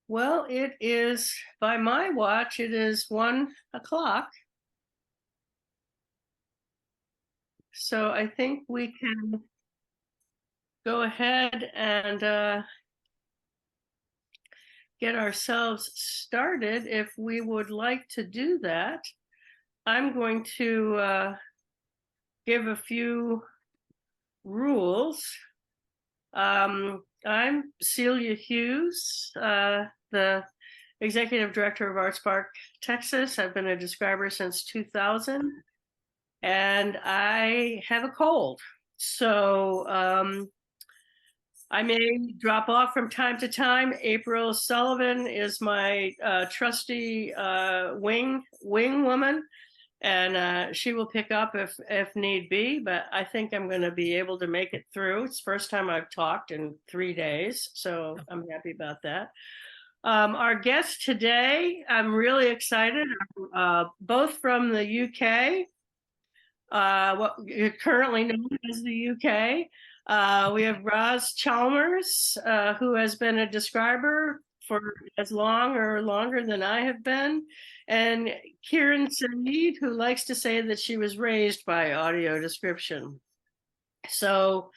Well, it is, by my watch, it is 1 o'clock. So I think we can go ahead and get ourselves started if we would like to do that. I'm going to give a few rules. I'm Celia Hughes, the Executive Director of Arts Park, Texas. I've been a describer since 2000, and I have a cold. So I may drop off from time to time. April Sullivan is my trusty wing woman, and she will pick up if need be. But I think I'm going to be able to make it through. It's the first time I've talked in 3 days, so I'm happy about that. Our guest today, I'm really excited. Both from the UK, what currently known as the UK. We have Roz Chalmers, who has been a describer for as long or longer than I have been, and Kirin Saeed, who likes to say that she was raised by audio description. So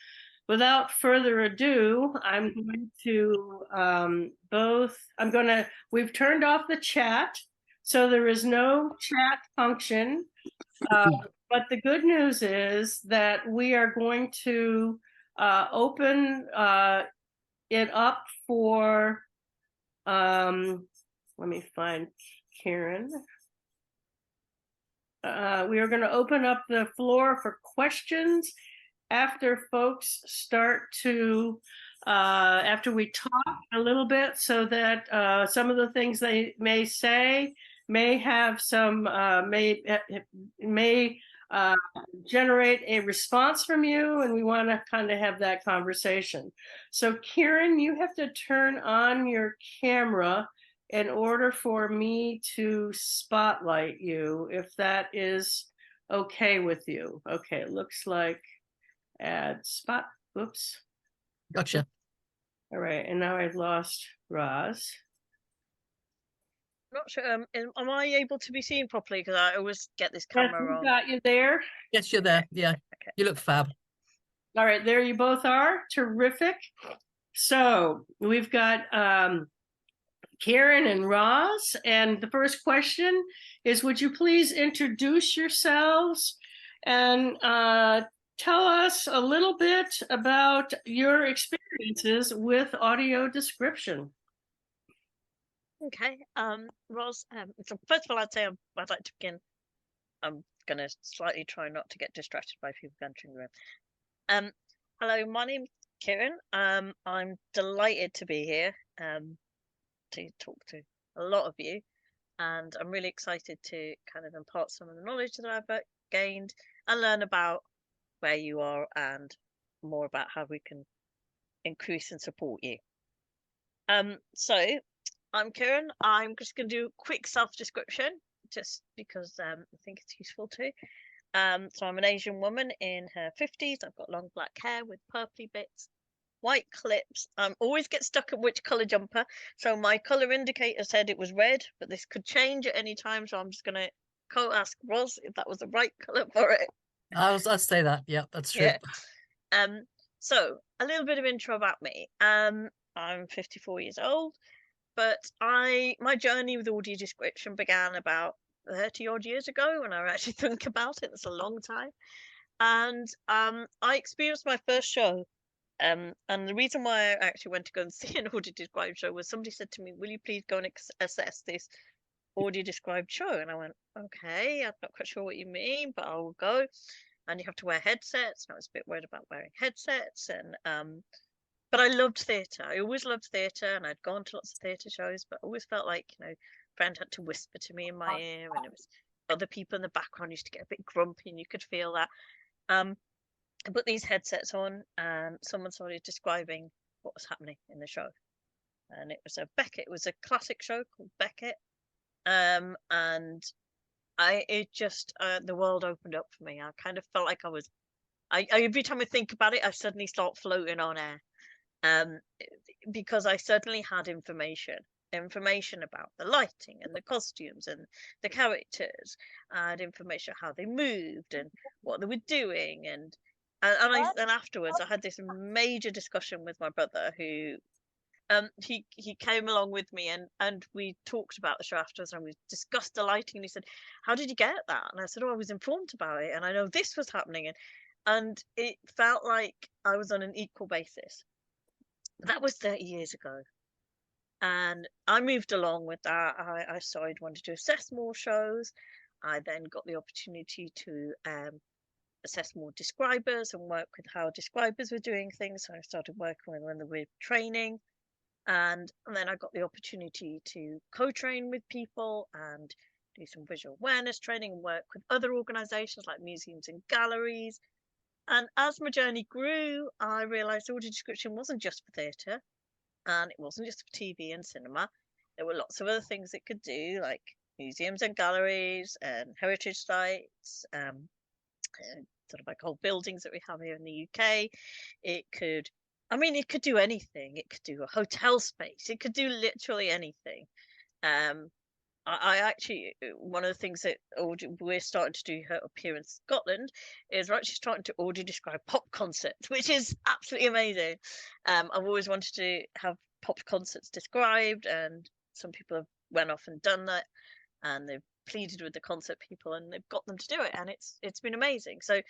without further ado, I'm going to we've turned off the chat, so there is no chat function. But the good news is that we are going to open it up for, let me find Karen. We are going to open up the floor for questions after folks start to, after we talk a little bit, so that some of the things they may say may have some, may generate a response from you, and we want to kind of have that conversation. So Kirin, you have to turn on your camera in order for me to spotlight you, if that is okay with you. Okay, it looks like add spot. Oops. Gotcha. All right, and now I've lost Roz. Not sure. Am I able to be seen properly? Because I always get this camera wrong. Got you there. Yes, you're there. Yeah. Okay. You look fab. All right, there you both are. Terrific. So we've got Karen and Roz, and the first question is, would you please introduce yourselves and tell us a little bit about your experiences with audio description? Okay, Roz, so first of all, I'd like to begin. I'm going to slightly try not to get distracted by people entering the room. Hello, my name's Kirin. I'm delighted to be here to talk to a lot of you, and I'm really excited to kind of impart some of the knowledge that I've gained and learn about where you are and more about how we can increase and support you. So I'm Kirin. I'm just going to do a quick self-description just because I think it's useful too. So I'm an Asian woman in her 50s. I've got long black hair with purpley bits, white clips. Always get stuck at which colour jumper. So my colour indicator said it was red, but this could change at any time. So I'm just going to ask Roz if that was the right colour for it. I'll say that. Yeah, that's true. Yeah. So a little bit of intro about me. I'm 54 years old, but my journey with audio description began about 30 odd years ago when I actually think about it. That's a long time. And I experienced my first show. And the reason why I actually went to go and see an audio described show was somebody said to me, will you please go and assess this audio described show? And I went, okay, I'm not quite sure what you mean, but I'll go. And you have to wear headsets. And I was a bit worried about wearing headsets. And but I loved theatre. I always loved theatre, and I'd gone to lots of theatre shows, but I always felt like, a friend had to whisper to me in my ear, and it was other people in the background used to get a bit grumpy, and you could feel that. I put these headsets on, and someone started describing what was happening in the show. And it was Beckett. It was a classic show called Beckett. And the world opened up for me. I kind of felt like every time I think about it, I suddenly start floating on air. Because I certainly had information. information about the lighting and the costumes and the characters. I had information how they moved and what they were doing, and afterwards I had this major discussion with my brother, who he came along with me, and we talked about the show afterwards, and we discussed the lighting, and he said, how did you get that? And I said, oh, I was informed about it, and I know this was happening, and it felt like I was on an equal basis. That was 30 years ago. And I moved along with that. I started wanting to assess more shows. I then got the opportunity to assess more describers and work with how describers were doing things. So I started working with them with training. And then I got the opportunity to co-train with people and do some visual awareness training and work with other organizations like museums and galleries. And as my journey grew, I realized audio description wasn't just for theatre, and it wasn't just for TV and cinema. There were lots of other things it could do, like museums and galleries and heritage sites, sort of like old buildings that we have here in the UK. It could, it could do anything. It could do a hotel space. It could do literally anything. I actually, one of the things that we're starting to do up here in Scotland is we're actually starting to audio describe pop concerts, which is absolutely amazing. I've always wanted to have pop concerts described, and some people have went off and done that, and they've pleaded with the concert people, and they've got them to do it, and it's been amazing. So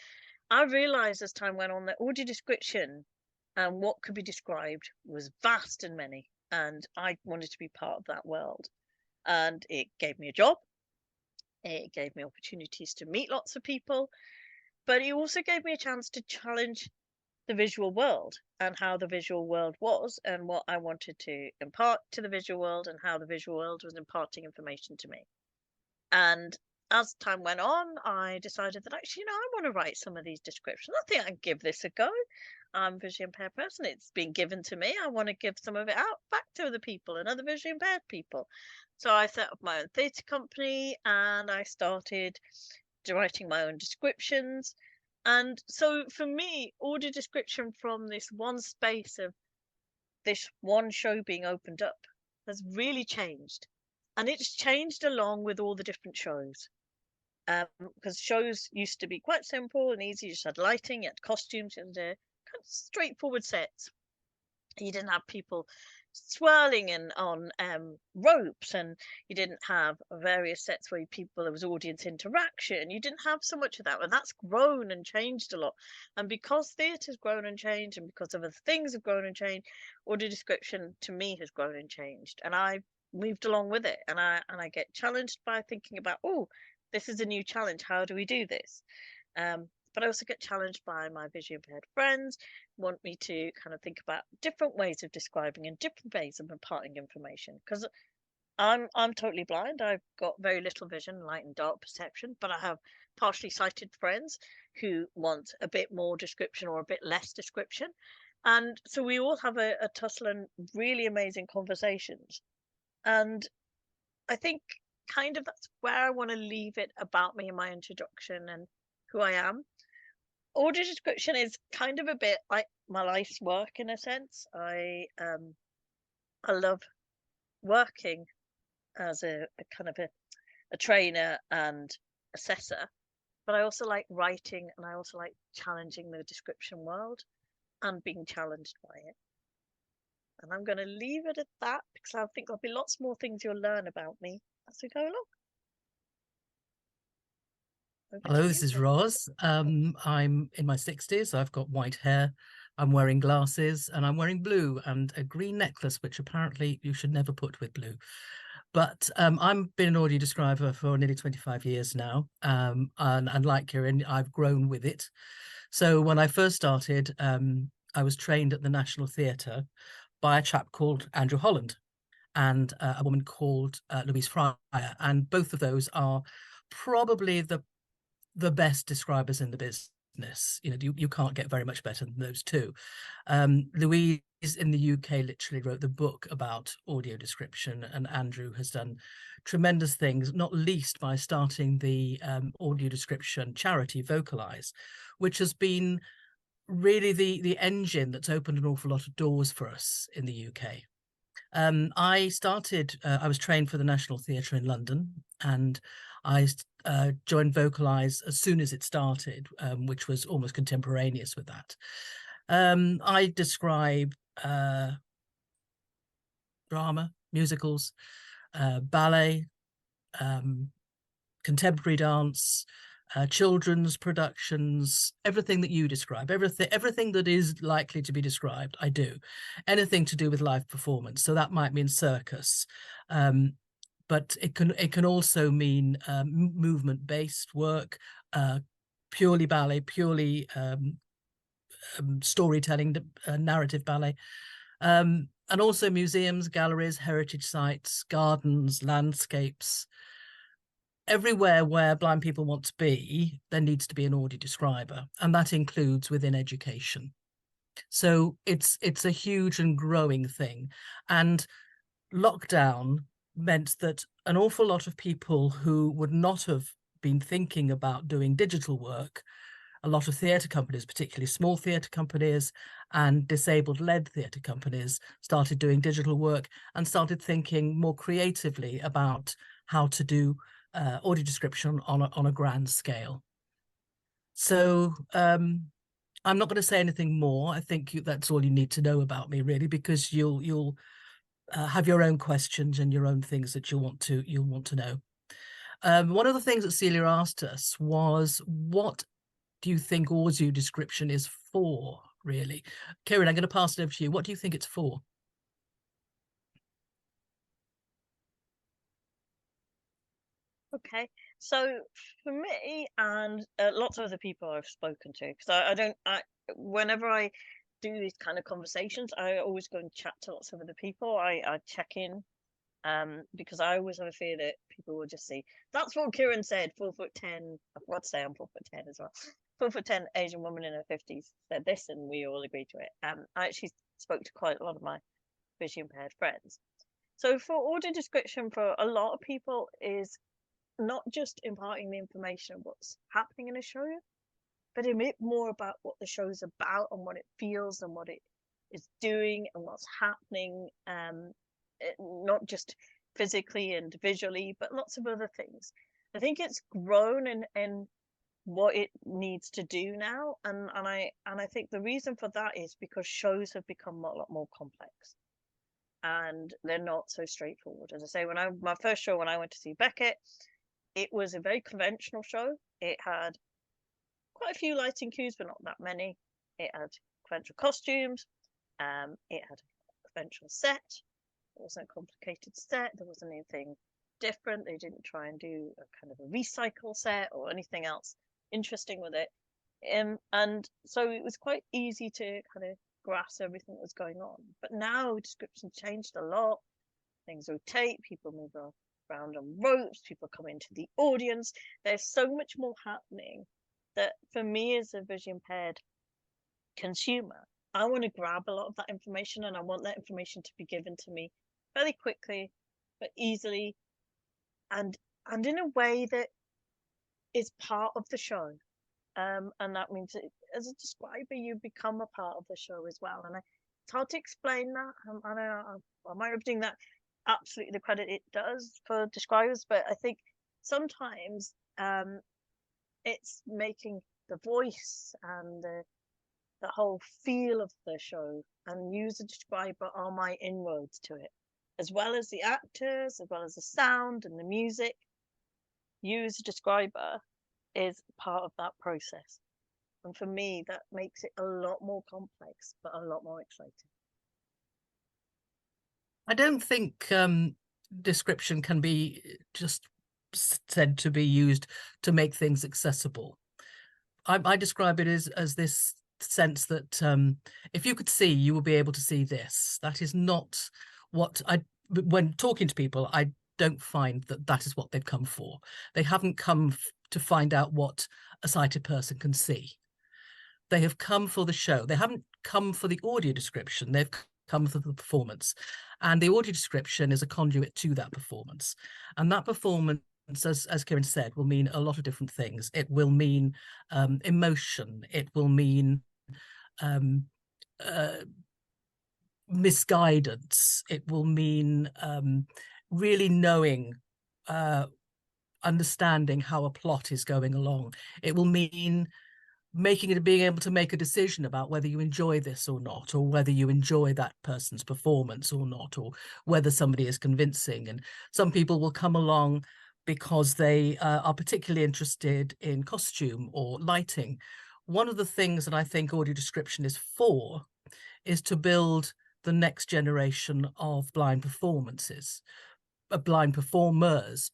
I realised as time went on that audio description and what could be described was vast and many, and I wanted to be part of that world. And it gave me a job. It gave me opportunities to meet lots of people, but it also gave me a chance to challenge the visual world and how the visual world was, and what I wanted to impart to the visual world, and how the visual world was imparting information to me. And as time went on, I decided that actually, I want to write some of these descriptions. I think I can give this a go. I'm a visually impaired person. It's been given to me. I want to give some of it out back to other people and other visually impaired people. So I set up my own theatre company, and I started writing my own descriptions. And so for me, audio description from this one space of this one show being opened up has really changed. And it's changed along with all the different shows. Because shows used to be quite simple and easy. You just had lighting, you had costumes, and kind of straightforward sets. You didn't have people swirling on ropes, and you didn't have various sets where there was audience interaction. You didn't have so much of that, and that's grown and changed a lot. And because theatre's grown and changed, and because other things have grown and changed, audio description to me has grown and changed, and I moved along with it. And I get challenged by thinking about, oh, this is a new challenge, how do we do this? But I also get challenged by my visually impaired friends, want me to kind of think about different ways of describing and different ways of imparting information. Because I'm totally blind. I've got very little vision, light and dark perception, but I have partially sighted friends who want a bit more description or a bit less description. And so we all have a tussle and really amazing conversations. And I think kind of that's where I want to leave it about me in my introduction and who I am. Audio description is kind of a bit like my life's work in a sense. I love working as a kind of a trainer and assessor, but I also like writing, and I also like challenging the description world and being challenged by it. And I'm going to leave it at that, because I think there'll be lots more things you'll learn about me as we go along. Hello, this is Roz. I'm in my 60s. I've got white hair. I'm wearing glasses, and I'm wearing blue and a green necklace, which apparently you should never put with blue. But I've been an audio describer for nearly 25 years now. And like Kirin, I've grown with it. So when I first started, I was trained at the National Theatre by a chap called Andrew Holland and a woman called Louise Fryer. And both of those are probably the best describers in the business. You can't get very much better than those two. Louise in the UK literally wrote the book about audio description, and Andrew has done tremendous things, not least by starting the audio description charity Vocalize, which has been really the engine that's opened an awful lot of doors for us in the UK. I was trained for the National Theatre in London, and I joined Vocalise as soon as it started, which was almost contemporaneous with that. I describe drama, musicals, ballet, contemporary dance, children's productions, everything that you describe, everything that is likely to be described, I do. Anything to do with live performance. So that might mean circus, but it can also mean movement-based work, purely ballet, purely storytelling, narrative ballet, and also museums, galleries, heritage sites, gardens, landscapes. Everywhere where blind people want to be, there needs to be an audio describer, and that includes within education. So it's a huge and growing thing. And lockdown meant that an awful lot of people who would not have been thinking about doing digital work, a lot of theatre companies, particularly small theatre companies and disabled-led theatre companies, started doing digital work and started thinking more creatively about how to do audio description on a grand scale. So I'm not going to say anything more. I think that's all you need to know about me, really, because you'll have your own questions and your own things that you'll want to know. One of the things that Celia asked us was, what do you think audio description is for, really? Kirin, I'm going to pass it over to you. What do you think it's for? Okay, so for me and lots of other people I've spoken to, because whenever I do these kind of conversations, I always go and chat to lots of other people. I check in, because I always have a fear that people will just see. That's what Kirin said, 4'10". I've got to say I'm 4'10" as well. 4'10" Asian woman in her 50s said this, and we all agreed to it. I actually spoke to quite a lot of my visually impaired friends. So for audio description, for a lot of people, is not just imparting the information of what's happening in a show, but a bit more about what the show's about and what it feels and what it is doing and what's happening, not just physically and visually, but lots of other things. I think it's grown in what it needs to do now, and I think the reason for that is because shows have become a lot more complex, and they're not so straightforward. As I say, my first show when I went to see Beckett, it was a very conventional show. It had quite a few lighting cues, but not that many. It had conventional costumes. It had a conventional set. It wasn't a complicated set. There wasn't anything different. They didn't try and do a kind of a recycle set or anything else interesting with it. And so it was quite easy to kind of grasp everything that was going on. But now description changed a lot. Things rotate. People move around on ropes, people come into the audience. There's so much more happening that for me as a visually impaired consumer, I want to grab a lot of that information, and I want that information to be given to me fairly quickly but easily, and in a way that is part of the show. And that means that as a describer you become a part of the show as well, and it's hard to explain that. I might be doing that absolutely the credit it does for describers, but I think sometimes it's making the voice and the whole feel of the show, and use a describer are my inroads to it, as well as the actors, as well as the sound and the music. Use a describer is part of that process, and for me that makes it a lot more complex but a lot more exciting. I don't think description can be just said to be used to make things accessible. I describe it as this sense that if you could see, you will be able to see this. That is not what when talking to people, I don't find that is what they've come for. They haven't come to find out what a sighted person can see. They have come for the show. They haven't come for the audio description. They've come for the performance, and the audio description is a conduit to that performance. And that performance, as Kirin said, will mean a lot of different things. It will mean emotion. It will mean misguidance. It will mean really knowing, understanding how a plot is going along. It will mean being able to make a decision about whether you enjoy this or not, or whether you enjoy that person's performance or not, or whether somebody is convincing. And some people will come along because they are particularly interested in costume or lighting. One of the things that I think audio description is for is to build the next generation of blind performances, blind performers,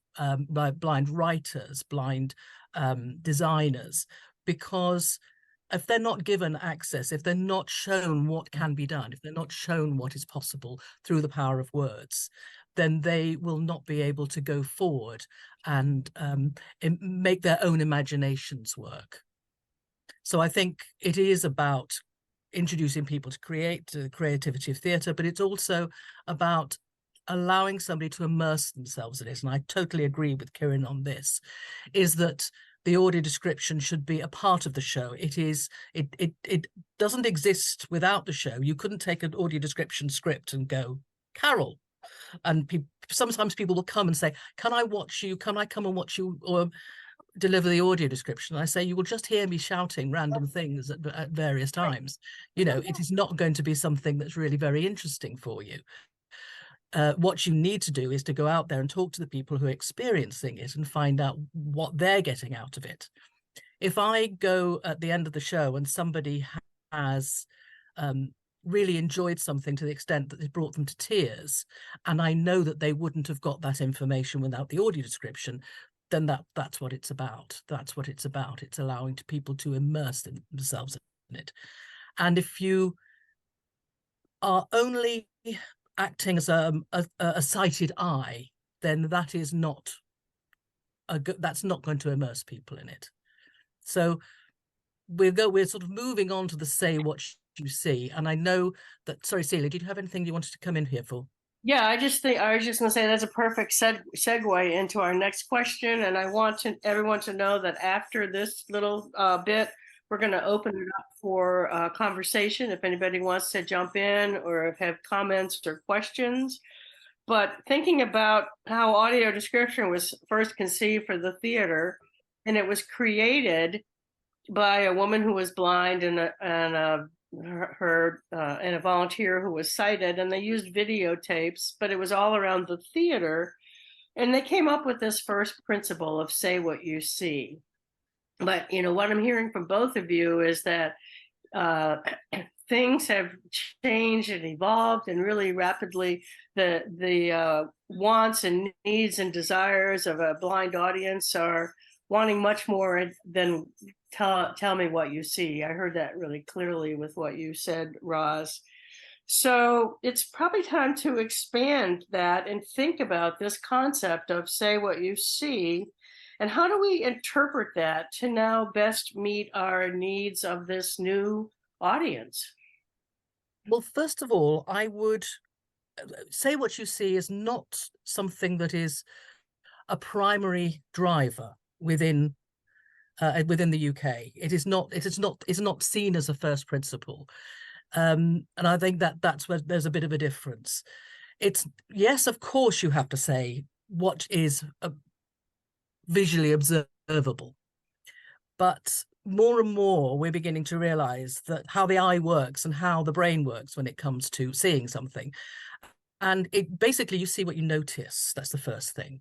blind writers, blind designers, because if they're not given access, if they're not shown what can be done, if they're not shown what is possible through the power of words, then they will not be able to go forward and make their own imaginations work. So I think it is about introducing people to the creativity of theatre, but it's also about allowing somebody to immerse themselves in it. And I totally agree with Kirin on this, is that the audio description should be a part of the show. It doesn't exist without the show. You couldn't take an audio description script and go, Carol. And sometimes people will come and say, can I watch you? Can I come and watch you or deliver the audio description? And I say, you will just hear me shouting random things at various times. You know, it is not going to be something that's really very interesting for you. What you need to do is to go out there and talk to the people who are experiencing it and find out what they're getting out of it. If I go at the end of the show and somebody has really enjoyed something to the extent that it brought them to tears, and I know that they wouldn't have got that information without the audio description, then that's what it's about. That's what it's about. It's allowing people to immerse themselves in it. And if you are only acting as a sighted eye, then that is not that's not going to immerse people in it. So we're sort of moving on to the say what you see. And I know that, sorry, Celia, did you have anything you wanted to come in here for? Yeah, I was just going to say that's a perfect segue into our next question. And I want everyone to know that after this little bit, we're going to open it up for conversation if anybody wants to jump in or have comments or questions. But thinking about how audio description was first conceived for the theater, and it was created by a woman who was blind and a volunteer who was sighted, and they used videotapes, but it was all around the theater. And they came up with this first principle of say what you see. But, you know, what I'm hearing from both of you is that things have changed and evolved, and really rapidly the wants and needs and desires of a blind audience are wanting much more than tell me what you see. I heard that really clearly with what you said, Roz. So it's probably time to expand that and think about this concept of say what you see, and how do we interpret that to now best meet our needs of this new audience? Well, first of all, I would say what you see is not something that is a primary driver within the UK. It is not seen as a first principle. And I think that's where there's a bit of a difference. It's, yes, of course, you have to say what is visually observable. But more and more, we're beginning to realize that how the eye works and how the brain works when it comes to seeing something. And it basically, you see what you notice. That's the first thing.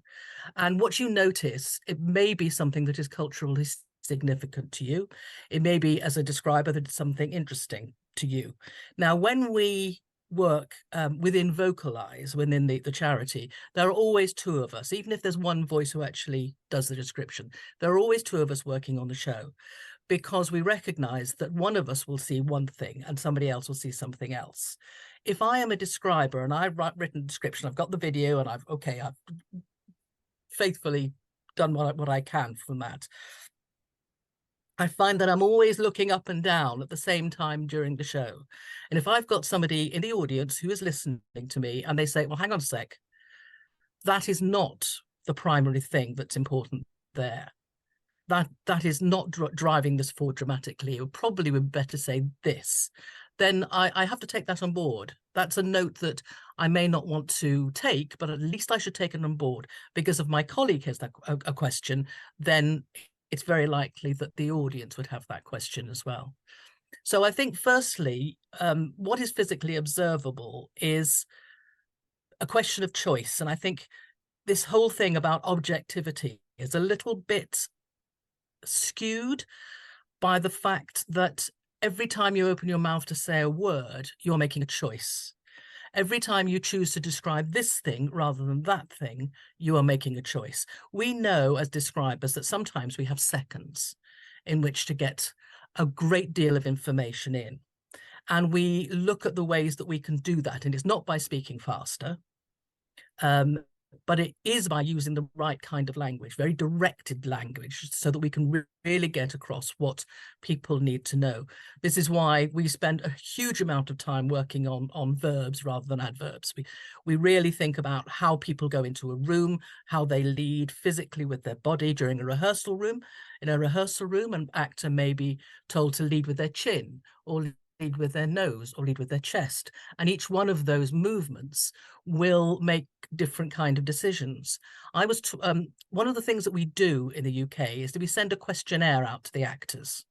And what you notice, it may be something that is culturally significant to you. It may be, as a describer, that it's something interesting to you. Now, when we work within Vocalize, within the charity, there are always two of us. Even if there's one voice who actually does the description, there are always two of us working on the show, because we recognize that one of us will see one thing and somebody else will see something else. If I am a describer and I've written a description, I've got the video, and I've faithfully done what I can from that, I find that I'm always looking up and down at the same time during the show. And if I've got somebody in the audience who is listening to me and they say, well, hang on a sec, that is not the primary thing that's important there. That is not driving this forward dramatically. It would probably be better say this. then I have to take that on board. That's a note that I may not want to take, but at least I should take it on board, because if my colleague has a question, then it's very likely that the audience would have that question as well. So I think, firstly, what is physically observable is a question of choice. And I think this whole thing about objectivity is a little bit skewed by the fact that every time you open your mouth to say a word, you're making a choice. Every time you choose to describe this thing rather than that thing, you are making a choice. We know as describers that sometimes we have seconds in which to get a great deal of information in. And we look at the ways that we can do that. And it's not by speaking faster, but it is by using the right kind of language, very directed language, so that we can really get across what people need to know. This is why we spend a huge amount of time working on verbs rather than adverbs. We really think about how people go into a room, how they lead physically with their body during a rehearsal room. In a rehearsal room, an actor may be told to lead with their chin, or lead with their nose, or lead with their chest. And each one of those movements will make different kind of decisions. One of the things that we do in the UK is that we send a questionnaire out to the actors,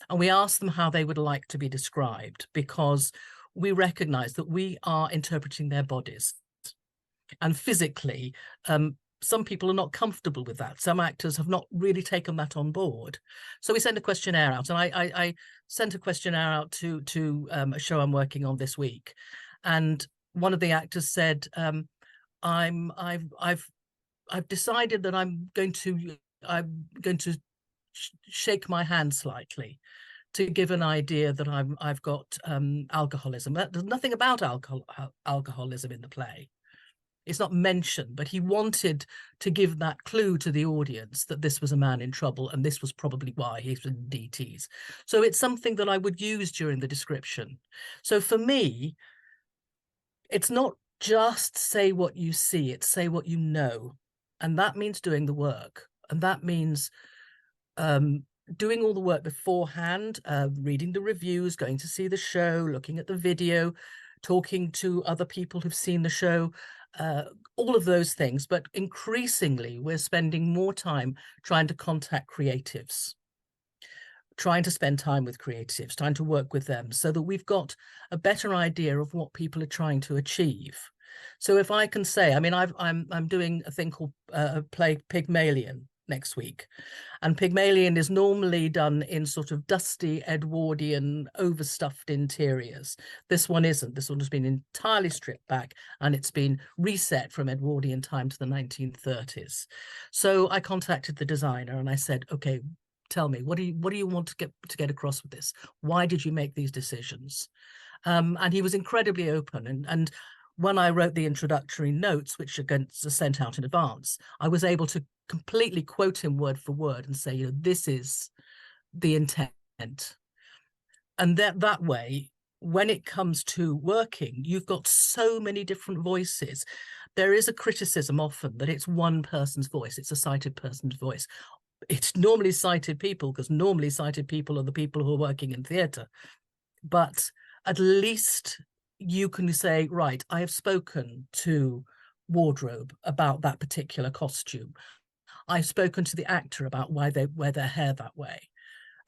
and we ask them how they would like to be described, because we recognize that we are interpreting their bodies. And physically, some people are not comfortable with that. Some actors have not really taken that on board. So we send a questionnaire out, and I sent a questionnaire out to a show I'm working on this week. And one of the actors said, I've decided that I'm going to alcoholism my hand slightly to give an idea that I've got alcoholism. There's nothing about alcoholism in the play. It's not mentioned, but he wanted to give that clue to the audience that this was a man in trouble, and this was probably why he's in DTs. So it's something that I would use during the description. So for me, it's not just say what you see, it's say what you know. And that means doing the work. And that means doing all the work beforehand, reading the reviews, going to see the show, looking at the video, talking to other people who've seen the show, all of those things. But increasingly, we're spending more time trying to contact creatives, trying to spend time with creatives, trying to work with them, so that we've got a better idea of what people are trying to achieve. So if I can say, I mean, I'm doing a thing called a play Pygmalion next week, and Pygmalion is normally done in sort of dusty Edwardian overstuffed interiors. This one isn't. This one has been entirely stripped back, and it's been reset from Edwardian time to the 1930s. So I contacted the designer and I said, okay, tell me, what do you want to get across with this? Why did you make these decisions? And he was incredibly open, and when I wrote the introductory notes, which are sent out in advance, I was able to completely quote him word for word and say, you know, this is the intent. And that way, when it comes to working, you've got so many different voices. There is a criticism often that it's one person's voice, it's a sighted person's voice. It's normally sighted people, because normally sighted people are the people who are working in theatre. But at least you can say, right, I have spoken to wardrobe about that particular costume. I've spoken to the actor about why they wear their hair that way.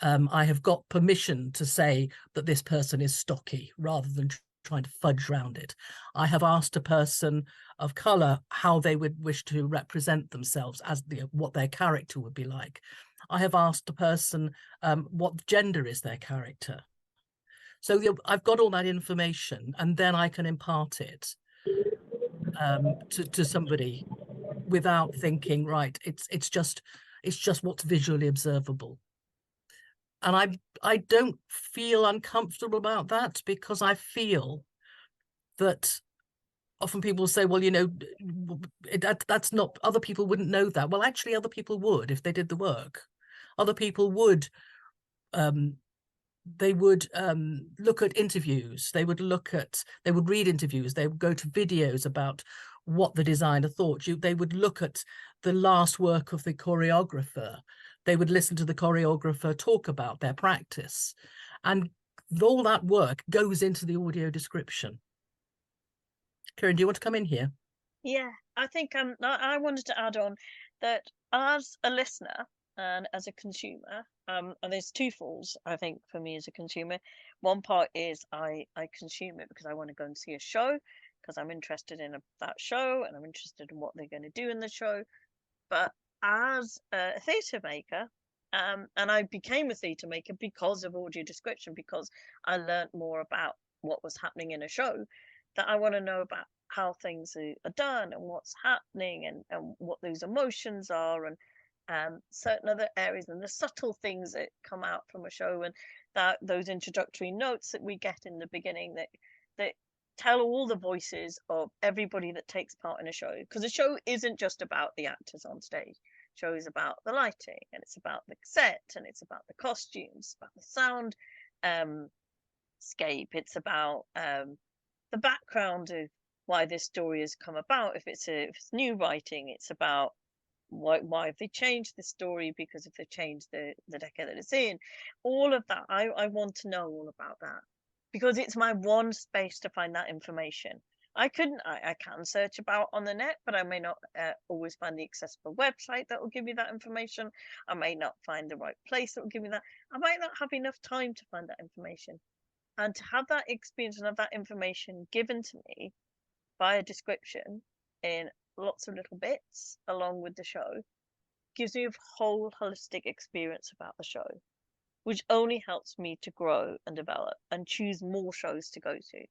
I have got permission to say that this person is stocky rather than trying to fudge around it. I have asked a person of colour how they would wish to represent themselves, as what their character would be like. I have asked a person what gender is their character. So I've got all that information, and then I can impart it to somebody without thinking, right, it's just what's visually observable. And I don't feel uncomfortable about that, because I feel that often people say, well, you know, that's not, other people wouldn't know that. Well, actually, other people would if they did the work. Other people would they would look at interviews, they would read interviews, they would go to videos about what the designer thought. They would look at the last work of the choreographer. They would listen to the choreographer talk about their practice. And all that work goes into the audio description. Kirin, do you want to come in here? Yeah, I think I wanted to add on that as a listener and as a consumer, and there's two falls, I think, for me as a consumer. One part is I consume it because I want to go and see a show because I'm interested in that show and I'm interested in what they're going to do in the show. But as a theatre maker, and I became a theatre maker because of audio description, because I learnt more about what was happening in a show, that I want to know about how things are done and what's happening and what those emotions are and certain other areas and the subtle things that come out from a show and that those introductory notes that we get in the beginning that tell all the voices of everybody that takes part in a show, because a show isn't just about the actors on stage. Show is about the lighting and it's about the set and it's about the costumes, about the sound scape, it's about the background of why this story has come about. If it's new writing, it's about why have they changed the story, because if they've changed the decade that it's in. All of that, I want to know all about that, because it's my one space to find that information. I can search about on the net, but I may not always find the accessible website that will give me that information. I may not find the right place that will give me that. I might not have enough time to find that information. And to have that experience and have that information given to me by a description in lots of little bits along with the show gives me a whole holistic experience about the show, which only helps me to grow and develop and choose more shows to go to.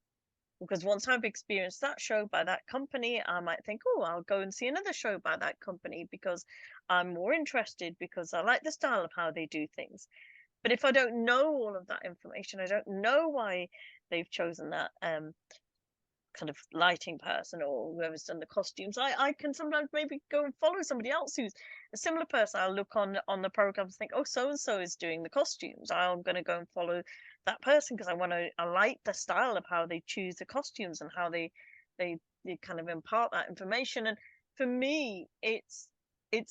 Because once I've experienced that show by that company, I might think, oh, I'll go and see another show by that company because I'm more interested, because I like the style of how they do things. But if I don't know all of that information, I don't know why they've chosen that kind of lighting person or whoever's done the costumes, I can sometimes maybe go and follow somebody else who's a similar person. I'll look on the programs and think, oh, so and so is doing the costumes, I'm going to go and follow that person because I like the style of how they choose the costumes and how they kind of impart that information. And for me, it's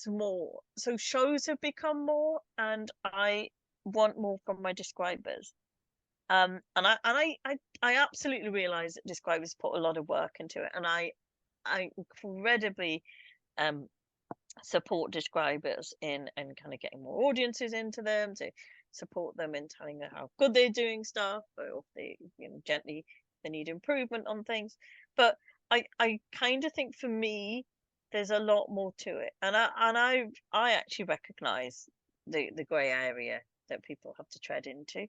more. So shows have become more, and I want more from my describers. And I absolutely realize that describers put a lot of work into it, and I incredibly support describers in kind of getting more audiences into them, to support them in telling them how good they're doing stuff, or if they gently they need improvement on things. But I kind of think for me there's a lot more to it, and I actually recognize the grey area that people have to tread into.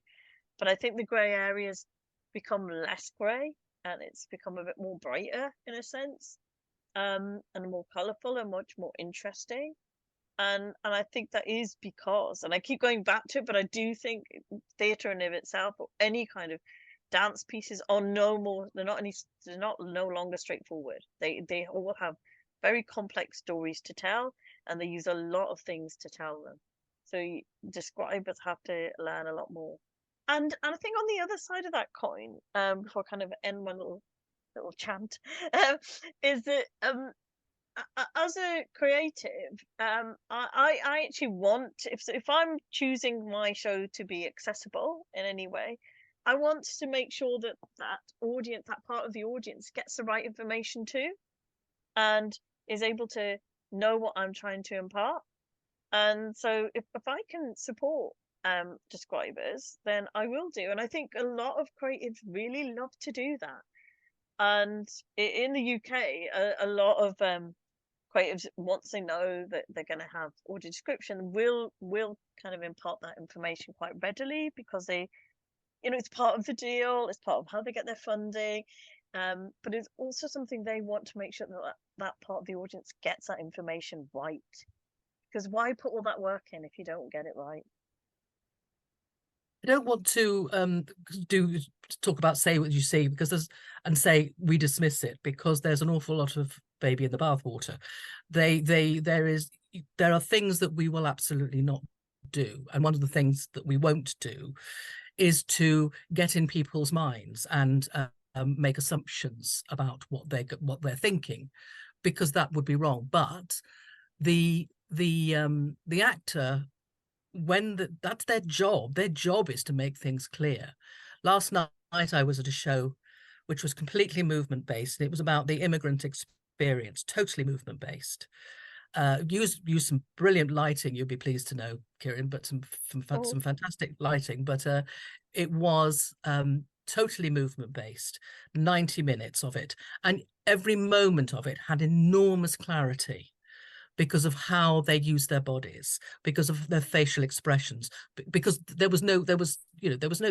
But I think the grey areas become less grey and it's become a bit more brighter in a sense, and more colourful and much more interesting. And I think that is because, and I keep going back to it, but I do think theatre in of itself, or any kind of dance pieces, are no longer straightforward. They all have very complex stories to tell, and they use a lot of things to tell them. So describers have to learn a lot more. And I think on the other side of that coin, before I kind of end my little chant, is that as a creative, I actually want, if I'm choosing my show to be accessible in any way, I want to make sure that that part of the audience gets the right information too, and is able to know what I'm trying to impart. And so if I can support describers, then I will do. And I think a lot of creatives really love to do that. And in the UK, a lot of creatives, once they know that they're going to have audio description, will kind of impart that information quite readily, because they, it's part of the deal, it's part of how they get their funding. But it's also something they want to make sure that part of the audience gets that information right. Because why put all that work in if you don't get it right? I don't want to talk about say what you see, because say we dismiss it, because there's an awful lot of baby in the bathwater. There are things that we will absolutely not do, and one of the things that we won't do is to get in people's minds and make assumptions about what they're thinking, because that would be wrong. But the actor, that's their job is to make things clear, Last night I was at a show which was completely movement based, and it was about the immigrant experience, totally movement based. Used some brilliant lighting, you'll be pleased to know, Kirin, but some Oh, fantastic lighting. But it was totally movement based, 90 minutes of it, and every moment of it had enormous clarity because of how they use their bodies, because of their facial expressions, because there was no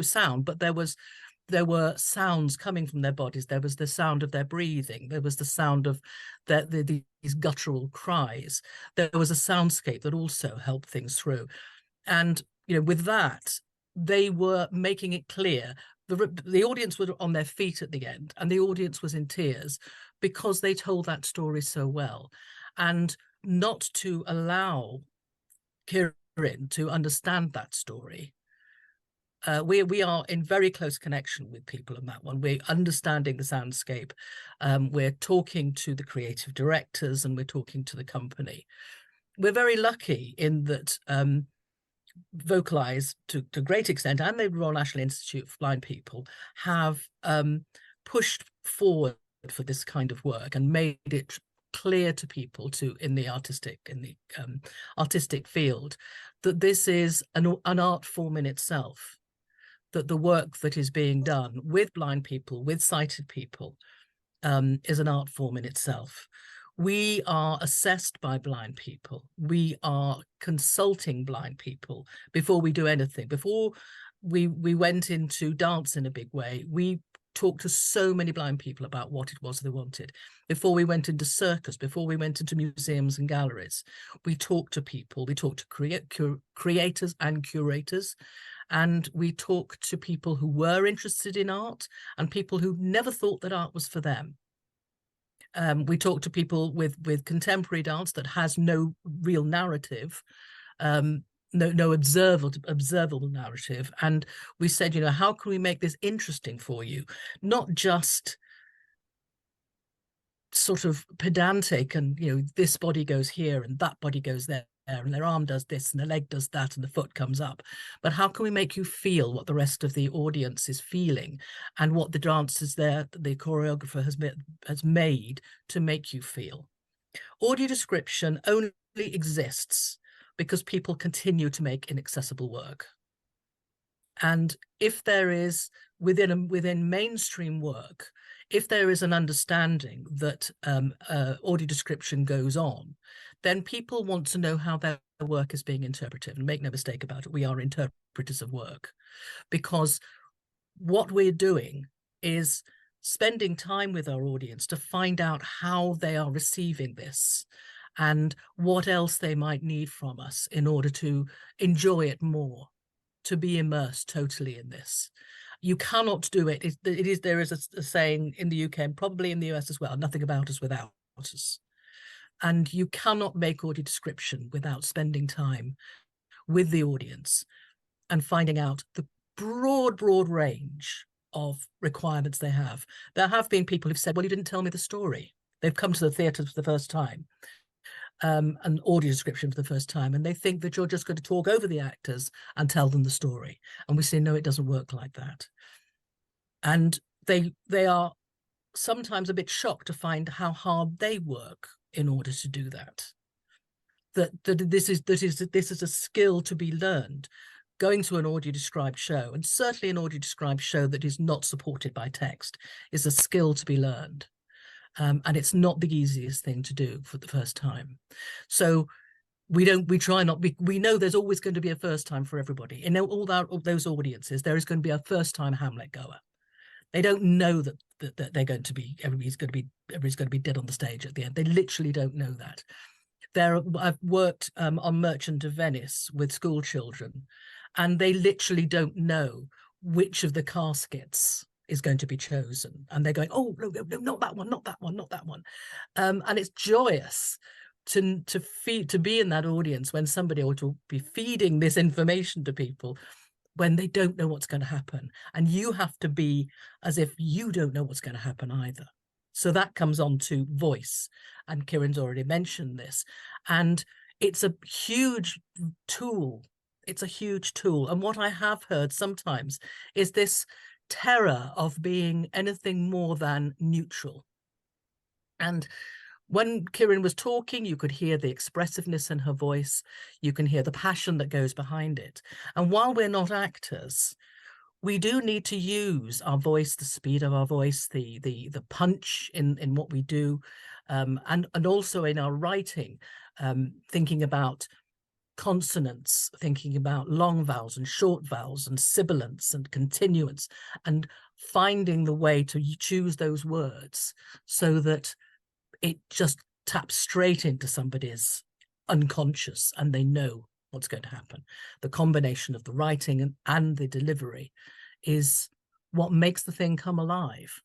sound, but there were sounds coming from their bodies. There was the sound of their breathing. There was the sound of these guttural cries. There was a soundscape that also helped things through. And, with that, they were making it clear. The audience were on their feet at the end, and the audience was in tears because they told that story so well. And not to allow Kirin to understand that story. We are in very close connection with people on that one. We're understanding the soundscape. We're talking to the creative directors, and we're talking to the company. We're very lucky in that Vocalize, to a great extent, and the Royal National Institute for Blind People have pushed forward for this kind of work and made it clear to people in the artistic field that this is an art form in itself, that the work that is being done with blind people, with sighted people, is an art form in itself. We are assessed by blind people. We are consulting blind people before we do anything. Before we went into dance in a big way, we talked to so many blind people about what it was they wanted. Before we went into circus, before we went into museums and galleries, we talked to people. We talked to creators and curators. And we talk to people who were interested in art and people who never thought that art was for them. We talk to people with contemporary dance that has no real narrative, no observable narrative. And we said, how can we make this interesting for you? Not just sort of pedantic and, this body goes here and that body goes there, and their arm does this and the leg does that and the foot comes up. But how can we make you feel what the rest of the audience is feeling, and what the dancers there, the choreographer has made to make you feel? Audio description only exists because people continue to make inaccessible work. And if there is within mainstream work, if there is an understanding that audio description goes on, then people want to know how their work is being interpreted. And make no mistake about it, we are interpreters of work, because what we're doing is spending time with our audience to find out how they are receiving this and what else they might need from us in order to enjoy it more, to be immersed totally in this. You cannot do it. There is a saying in the UK and probably in the US as well, nothing about us without us. And you cannot make audio description without spending time with the audience and finding out the broad range of requirements they have. There have been people who've said, well, you didn't tell me the story. They've come to the theatre for the first time, an audio description for the first time, and they think that you're just going to talk over the actors and tell them the story. And we say, no, it doesn't work like that. And they are sometimes a bit shocked to find how hard they work in order to do that. That this is a skill to be learned. Going to an audio described show, and certainly an audio described show that is not supported by text, is a skill to be learned. And it's not the easiest thing to do for the first time. So we know there's always going to be a first time for everybody. In all those audiences, there is going to be a first time Hamlet goer. They don't know that they're going to be, everybody's going to be dead on the stage at the end. They literally don't know that. I've worked on Merchant of Venice with school children, and they literally don't know which of the caskets is going to be chosen, and they're going, oh no, not that one, not that one, not that one. And it's joyous to be in that audience when somebody ought to be feeding this information to people when they don't know what's going to happen, and you have to be as if you don't know what's going to happen either. So that comes on to voice, and Kirin's already mentioned this, and it's a huge tool. It's a huge tool. And what I have heard sometimes is this terror of being anything more than neutral. And when Kirin was talking, you could hear the expressiveness in her voice. You can hear the passion that goes behind it. And while we're not actors, we do need to use our voice, the speed of our voice, the punch in what we do, and also in our writing, thinking about consonants, thinking about long vowels and short vowels and sibilants and continuance, and finding the way to choose those words so that it just taps straight into somebody's unconscious and they know what's going to happen. The combination of the writing and the delivery is what makes the thing come alive.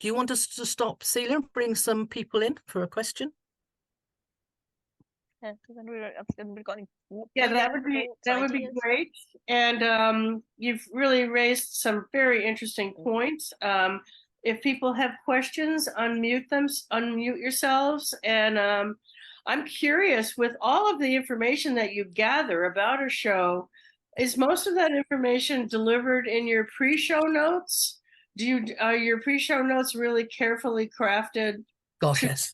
Do you want us to stop, Celia, and bring some people in for a question? Yeah, Yeah, that would be great. And you've really raised some very interesting points. If people have questions, unmute yourselves. And I'm curious, with all of the information that you gather about a show, is most of that information delivered in your pre-show notes? Are your pre-show notes really carefully crafted? Gosh, yes.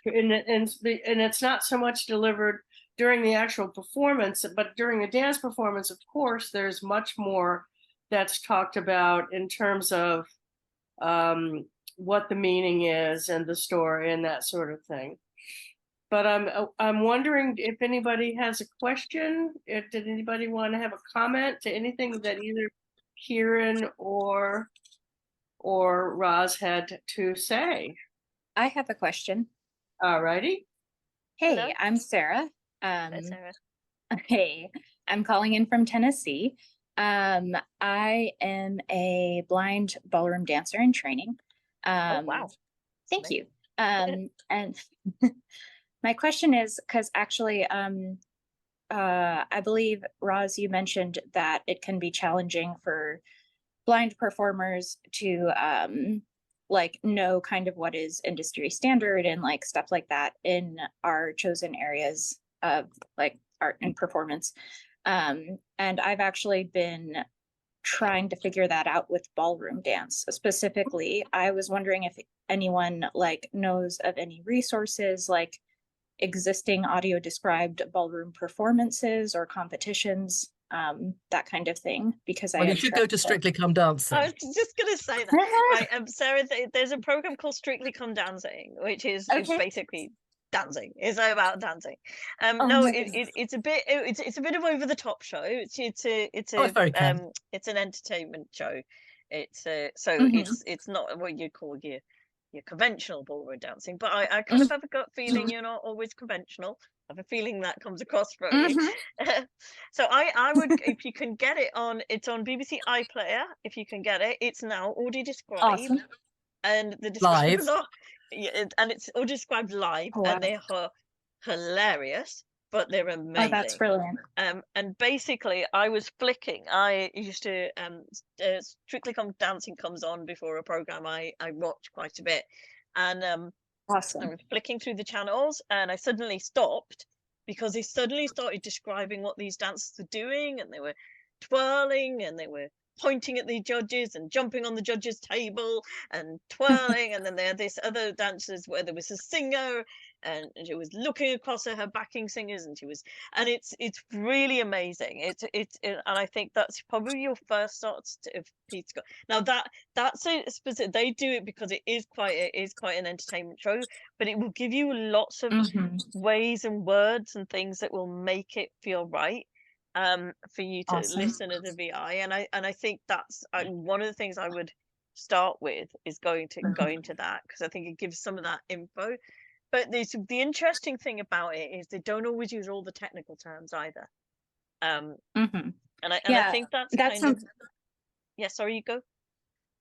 And it's not so much delivered during the actual performance, but during the dance performance, of course, there's much more that's talked about in terms of what the meaning is and the story and that sort of thing. But I'm wondering if anybody has a question. Did anybody want to have a comment to anything that either Kirin or Roz had to say? I have a question. All righty. Hey, Hello. I'm Sarah. Hi, Sarah. Hey, I'm calling in from Tennessee. I am a blind ballroom dancer in training. Oh, wow. Thank you. And my question is, because actually, I believe, Roz, you mentioned that it can be challenging for blind performers to like know kind of what is industry standard and like stuff like that in our chosen areas of like art and performance. And I've actually been trying to figure that out with ballroom dance. Specifically, I was wondering if anyone like knows of any resources like existing audio described ballroom performances or competitions, that kind of thing, because Well, you should go to Strictly Come Dancing. I was just going to say that. Right, Sarah, there's a program called Strictly Come Dancing, which is Okay. basically dancing. It's about dancing. Oh no, my goodness. it's a bit it's a bit of over the top show. It's very clever. it's an entertainment show. It's so Mhm. it's not what you call your conventional ballroom dancing, but I kind of have a gut feeling you're not always conventional. I have a feeling that comes across from you. So I would, if you can get it it's on BBC iPlayer. If you can get it, it's now audio described. Awesome. And the Live. descriptions are, and it's audio described live, Oh, wow. and they're hilarious, but they're amazing. Oh, that's brilliant. And basically, I was flicking. I used to Strictly Come Dancing comes on before a program I watch quite a bit, and I Awesome. was flicking through the channels, and I suddenly stopped because they suddenly started describing what these dancers were doing, and they were twirling, and they were pointing at the judges and jumping on the judges' table and twirling. And then they had this other dancers where there was a singer and she was looking across at her backing singers, and it's really amazing. And I think that's probably your first start of Pete's got. Now that's a specific, they do it because it is quite an entertainment show, but it will give you lots of ways and words and things that will make it feel right for you to Awesome. listen as a VI. And I think that's one of the things I would start with is going to that, because I think it gives some of that info. But the interesting thing about it is they don't always use all the technical terms either. And I think that's kind of. Yeah, sorry, you go.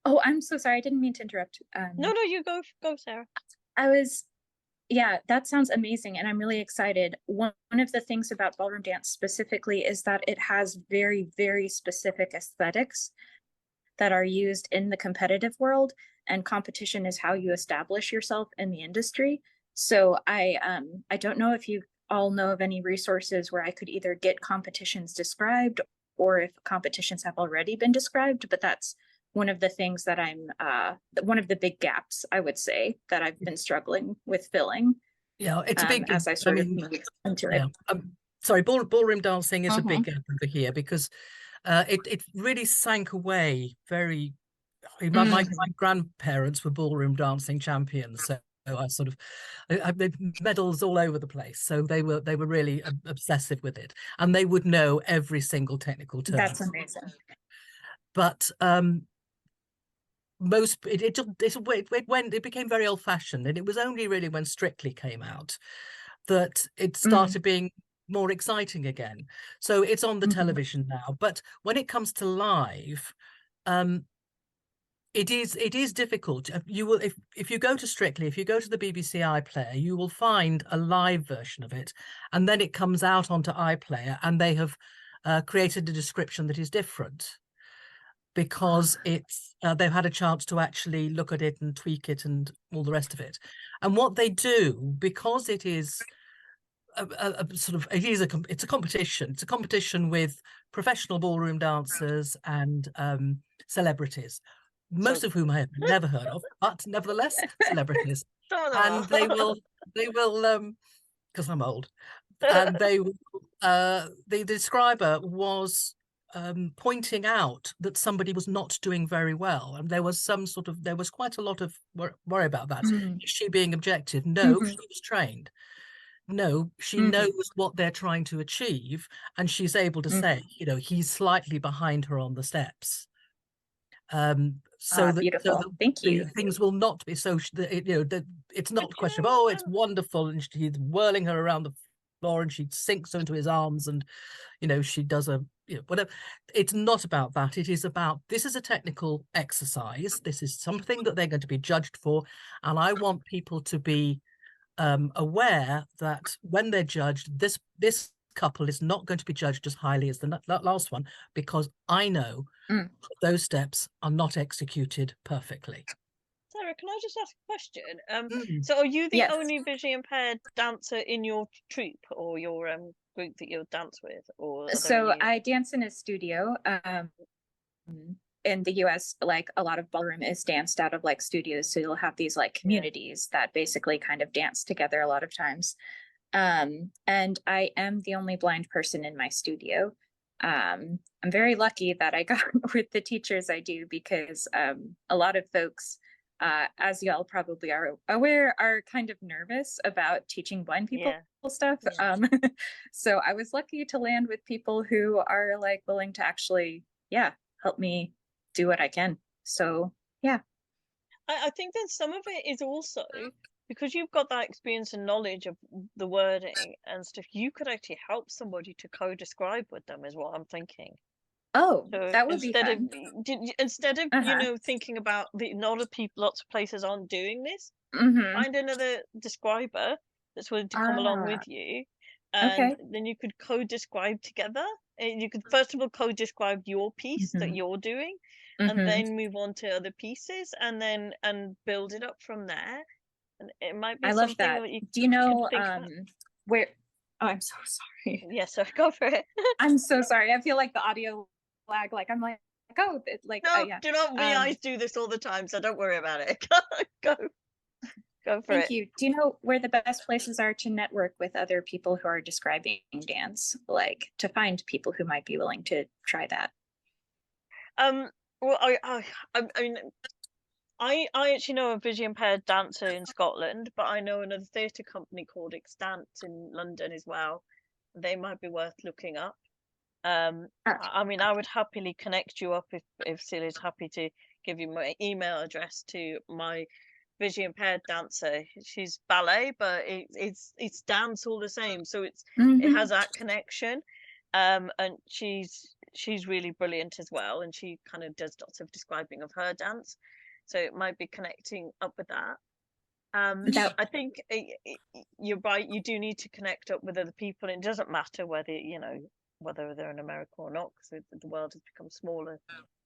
Oh, I'm so sorry. I didn't mean to interrupt. No, you go, Sarah. Yeah, that sounds amazing. And I'm really excited. One of the things about ballroom dance specifically is that it has very, very specific aesthetics that are used in the competitive world, and competition is how you establish yourself in the industry. So I don't know if you all know of any resources where I could either get competitions described or if competitions have already been described, but that's one of the things that I'm one of the big gaps, I would say, that I've been struggling with filling. Yeah, it's a big. As I sort of move into it. Yeah. Sorry, ballroom dancing is a Mhm. big gap over here because it really sank away very. My grandparents were ballroom dancing champions, so I sort of they medals all over the place. So they were really obsessive with it, and they would know every single technical term. That's amazing. But it became very old fashioned, and it was only really when Strictly came out that it started being more exciting again. So it's on the television now, but when it comes to live, it is difficult. You will, if you go to Strictly, if you go to the BBC iPlayer, you will find a live version of it, and then it comes out onto iPlayer, and they have created a description that is different because it's they've had a chance to actually look at it and tweak it and all the rest of it. And what they do, because it is a sort of it's a competition. It's a competition with professional ballroom dancers and celebrities, most of whom I have never heard of, but nevertheless celebrities. And they will because I'm old, and they the describer was pointing out that somebody was not doing very well, and there was quite a lot of worry about that. Is she being objective? No, she was trained. No, she knows what they're trying to achieve, and she's able to say, he's slightly behind her on the steps. So beautiful. Thank you. Things will not be so. It's not a question of it's wonderful, and he's whirling her around the floor, and she sinks into his arms, and she does whatever. It's not about that. It is about, this is a technical exercise. This is something that they're going to be judged for, and I want people to be aware that when they're judged, this couple is not going to be judged as highly as the last one, because I know those steps are not executed perfectly. Sarah, can I just ask a question? So are you the only visually impaired dancer in your troupe or your group that you'll dance with? Or so I dance in a studio. In the US, like a lot of ballroom is danced out of like studios. So you'll have these like communities that basically kind of dance together a lot of times. And I am the only blind person in my studio. I'm very lucky that I got with the teachers I do, because a lot of folks, as y'all probably are aware, are kind of nervous about teaching blind people stuff. So I was lucky to land with people who are like willing to actually, help me do what I can. So I think that some of it is also because you've got that experience and knowledge of the wording and stuff. You could actually help somebody to co-describe with them, is what I'm thinking. So that would instead be fun. Instead of thinking about lots of places aren't doing this, find another describer that's willing to come along with you, and then you could co-describe together. You could first of all co-describe your piece that you're doing, and then move on to other pieces, and build it up from there. And it might be something that you do you know where I'm so sorry. Yes, so go for it. I'm so sorry. I feel like the audio lag, like I'm like, oh, like no, do not. VIs do this all the time, so don't worry about it. Go for it. Thank you. Do you know where the best places are to network with other people who are describing dance, like to find people who might be willing to try that? Well, I mean, I actually know a visually impaired dancer in Scotland, but I know another theatre company called Extant in London as well. They might be worth looking up. I mean, I would happily connect you up if Celia's happy to give you my email address to my visually impaired dancer. She's ballet, but it's dance all the same, so it has that connection. And she's really brilliant as well, and she kind of does lots of describing of her dance, so it might be connecting up with that. I think you're right, you do need to connect up with other people, and it doesn't matter whether they're in America or not, because the world has become smaller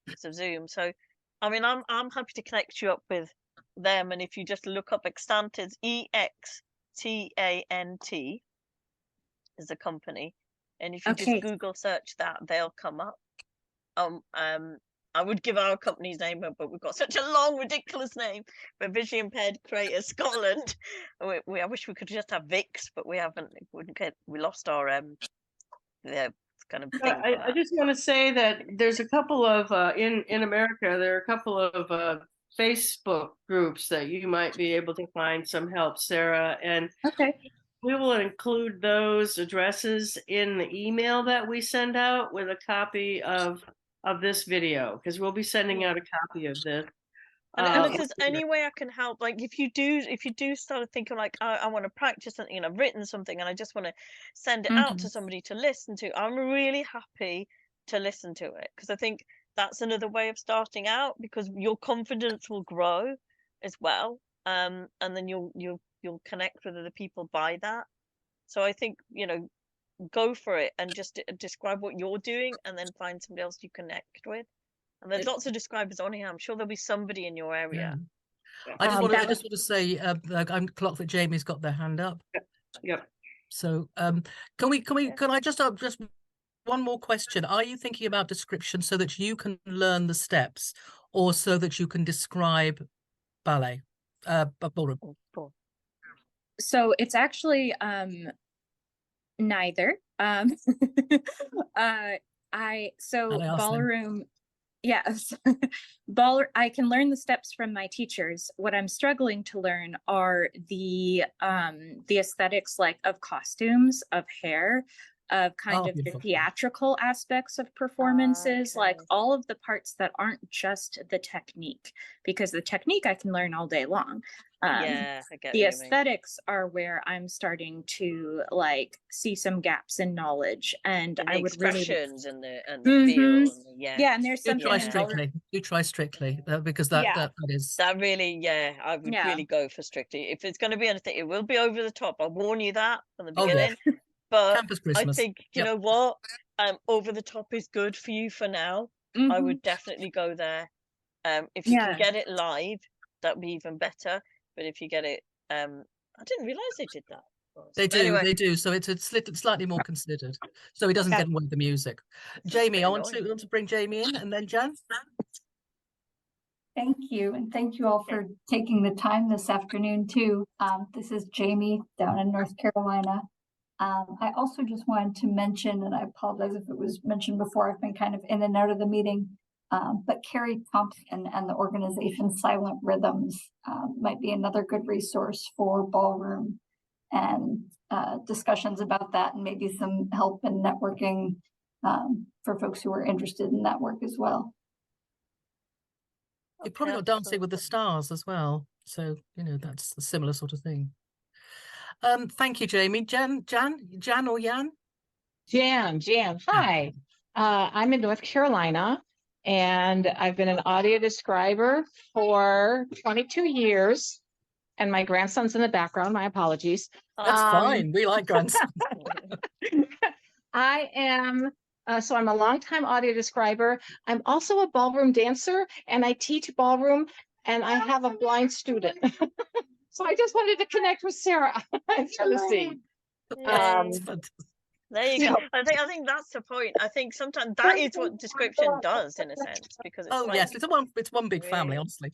because of Zoom. So I mean, I'm happy to connect you up with them, and if you just look up Extant, it's EXTANT is the company, and if you just Google search that, they'll come up. I would give our company's name, but we've got such a long, ridiculous name. We're Visually Impaired Creators Scotland. I wish we could just have VIX, but we haven't. We lost our yeah, kind of thing. I just want to say that there's a couple of in America, there are a couple of Facebook groups that you might be able to find some help, Sarah, and Okay. we will include those addresses in the email that we send out with a copy of this video, because we'll be sending out a copy of this. And if there's any way I can help, like if you do start thinking like I want to practice something and I've written something and I just want to send it out to somebody to listen to, I'm really happy to listen to it, because I think that's another way of starting out, because your confidence will grow as well, and then you'll connect with other people by that. So I think, go for it and just describe what you're doing and then find somebody else you connect with. And there's lots of describers on here. I'm sure there'll be somebody in your area. Yeah. I just want to say, I'm clocked that Jamie's got their hand up. Yep. So, can I just one more question? Are you thinking about description so that you can learn the steps, or so that you can describe ballet, ballroom? So it's actually neither. Ballroom. Yes. I can learn the steps from my teachers. What I'm struggling to learn are the aesthetics, like of costumes, of hair, of kind of the theatrical aspects of performances, like all of the parts that aren't just the technique, because the technique I can learn all day long. I get the aesthetics are where I'm starting to like see some gaps in knowledge, and I would really and the feel. And there's some you try strictly because that is really I would really go for strictly. If it's going to be anything, it will be over the top. I'll warn you that from the beginning. But I think you know what, over the top is good for you for now. I would definitely go there. If you can get it live, that'd be even better. But if you get it, I didn't realize they did that. They do. So it's slightly more considered, so he doesn't get away with the music. Jamie, I want to bring Jamie in, and then Jan. Thank you, and thank you all for taking the time this afternoon too. This is Jamie down in North Carolina. I also just wanted to mention, and I apologize if it was mentioned before, I've been kind of in and out of the meeting, but Carrie Thompson and the organization Silent Rhythms might be another good resource for ballroom and discussions about that, and maybe some help in networking for folks who are interested in that work as well. You've probably got Dancing with the Stars as well, so that's a similar sort of thing. Thank you, Jamie. Jan or Jan? Jan. Hi. I'm in North Carolina, and I've been an audio describer for 22 years. And my grandson's in the background. My apologies. That's fine. We like grandsons. I am. So I'm a longtime audio describer. I'm also a ballroom dancer, and I teach ballroom, and I have a blind student. So I just wanted to connect with Sarah and the scene. There you go. I think that's the point. I think sometimes that is what description does, in a sense, because it's it's one big family, honestly.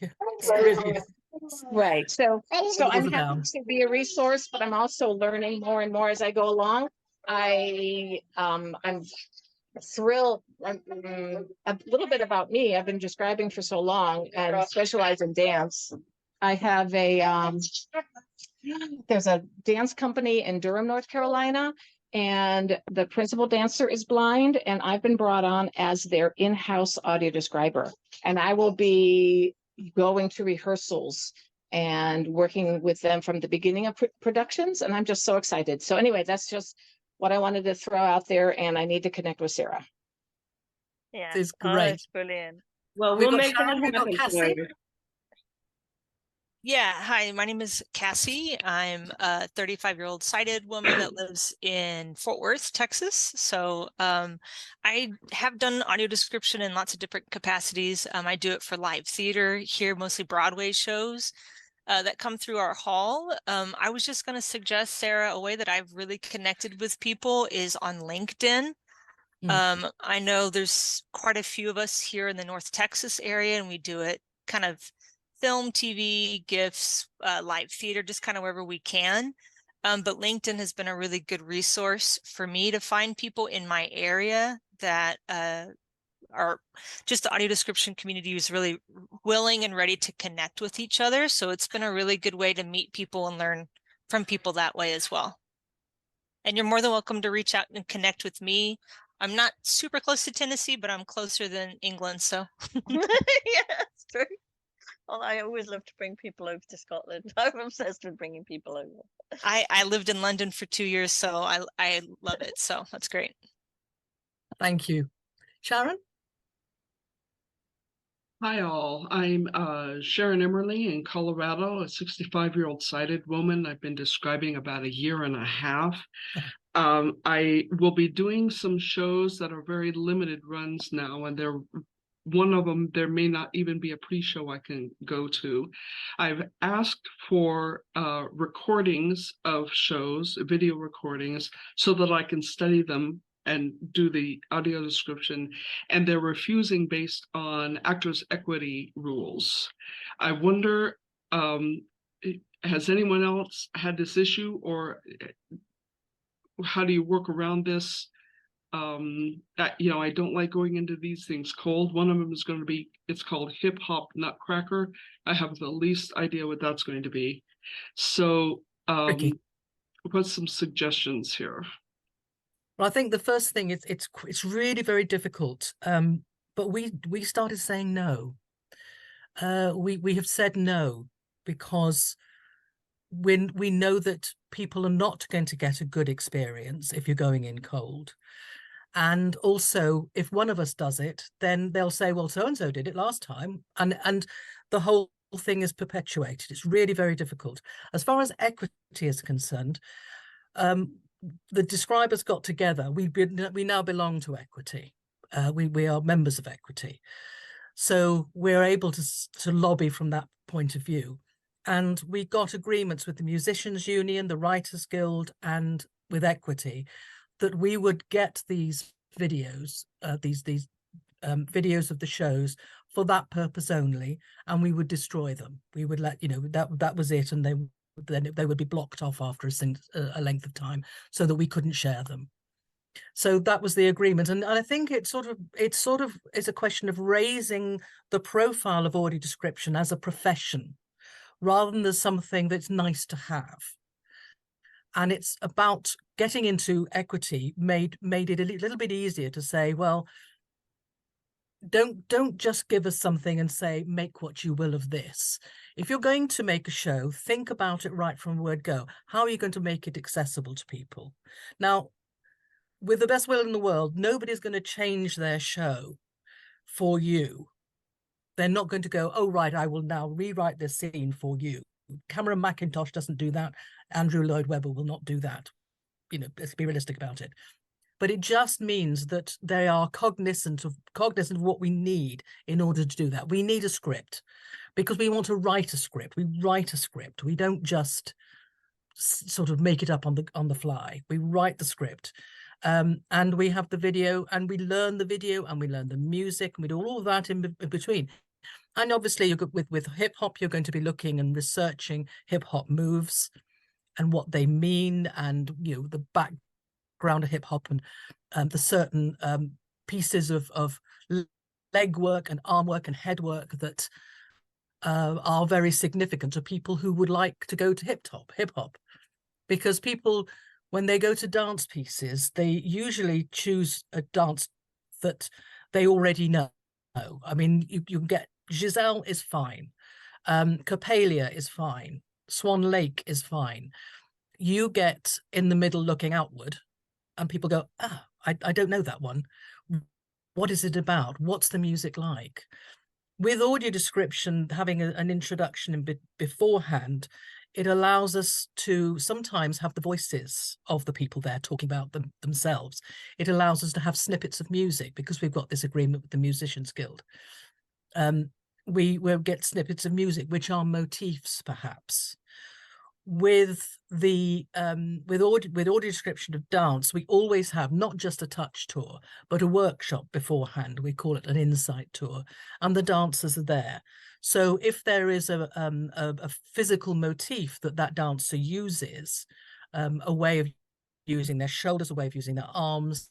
Right. So I'm happy to be a resource, but I'm also learning more and more as I go along. I'm thrilled. A little bit about me. I've been describing for so long and specialize in dance. I have there's a dance company in Durham, North Carolina, and the principal dancer is blind, and I've been brought on as their in-house audio describer. And I will be going to rehearsals and working with them from the beginning of productions, and I'm just so excited. So anyway, that's just what I wanted to throw out there, and I need to connect with Sarah. Yeah, it's great. It's brilliant. Well, we'll make that happen. Yeah, hi, my name is Cassie. I'm a 35-year-old sighted woman that lives in Fort Worth, Texas. So I have done audio description in lots of different capacities. I do it for live theater here, mostly Broadway shows that come through our hall. I was just going to suggest, Sarah, a way that I've really connected with people is on LinkedIn. I know there's quite a few of us here in the North Texas area, and we do it kind of film, TV, GIFs, live theater, just kind of wherever we can. But LinkedIn has been a really good resource for me to find people in my area that are just the audio description community is really willing and ready to connect with each other. So it's been a really good way to meet people and learn from people that way as well. And you're more than welcome to reach out and connect with me. I'm not super close to Tennessee, but I'm closer than England. So Yeah, it's true. Well, I always love to bring people over to Scotland. I'm obsessed with bringing people over. I lived in London for 2 years, so I love it. So that's great. Thank you. Sharon? Hi all, I'm Sharon Emmerly in Colorado, a 65-year-old sighted woman. I've been describing about 1.5 years. I will be doing some shows that are very limited runs now, and one of them, there may not even be a pre-show I can go to. I've asked for recordings of shows, video recordings, so that I can study them and do the audio description, and they're refusing based on actors' equity rules. I wonder, has anyone else had this issue, or how do you work around this? I don't like going into these things cold. One of them is going to be, it's called Hip Hop Nutcracker. I have the least idea what that's going to be. So what's some suggestions here? Well, I think the first thing is it's really very difficult. But we started saying no. We have said no because when we know that people are not going to get a good experience if you're going in cold. And also, if one of us does it, then they'll say, well, so-and-so did it last time. And the whole thing is perpetuated. It's really very difficult. As far as equity is concerned, the describers got together. We now belong to Equity. We are members of Equity. So we're able to lobby from that point of view. And we got agreements with the Musicians Union, the Writers Guild, and with Equity that we would get these videos, videos of the shows for that purpose only, and we would destroy them. We would let, that was it, and they would be blocked off after a length of time so that we couldn't share them. So that was the agreement. And I think it sort of is a question of raising the profile of audio description as a profession rather than as something that's nice to have. And it's about getting into Equity made it a little bit easier to say, well, don't just give us something and say, make what you will of this. If you're going to make a show, think about it right from the word go. How are you going to make it accessible to people? Now, with the best will in the world, nobody's going to change their show for you. They're not going to go, oh, right, I will now rewrite this scene for you. Cameron McIntosh doesn't do that. Andrew Lloyd Webber will not do that. Let's be realistic about it. But it just means that they are cognizant of what we need in order to do that. We need a script because we want to write a script. We write a script. We don't just sort of make it up on the fly. We write the script. And we have the video, and we learn the video, and we learn the music, and we do all of that in between. And obviously, with hip hop, you're going to be looking and researching hip hop moves and what they mean, and the background of hip hop, and the certain pieces of leg work and arm work and head work that are very significant to people who would like to go to hip hop, because people, when they go to dance pieces, they usually choose a dance that they already know. I mean, you can get Giselle is fine. Coppelia is fine. Swan Lake is fine. You get In the Middle Looking Outward, and people go, I don't know that one. What is it about? What's the music like? With audio description, having an introduction beforehand, it allows us to sometimes have the voices of the people there talking about themselves. It allows us to have snippets of music because we've got this agreement with the Musicians Guild. We will get snippets of music, which are motifs, perhaps. with the with audio description of dance, we always have not just a touch tour, but a workshop beforehand. We call it an insight tour, and the dancers are there. So if there is a physical motif that dancer uses, a way of using their shoulders, a way of using their arms.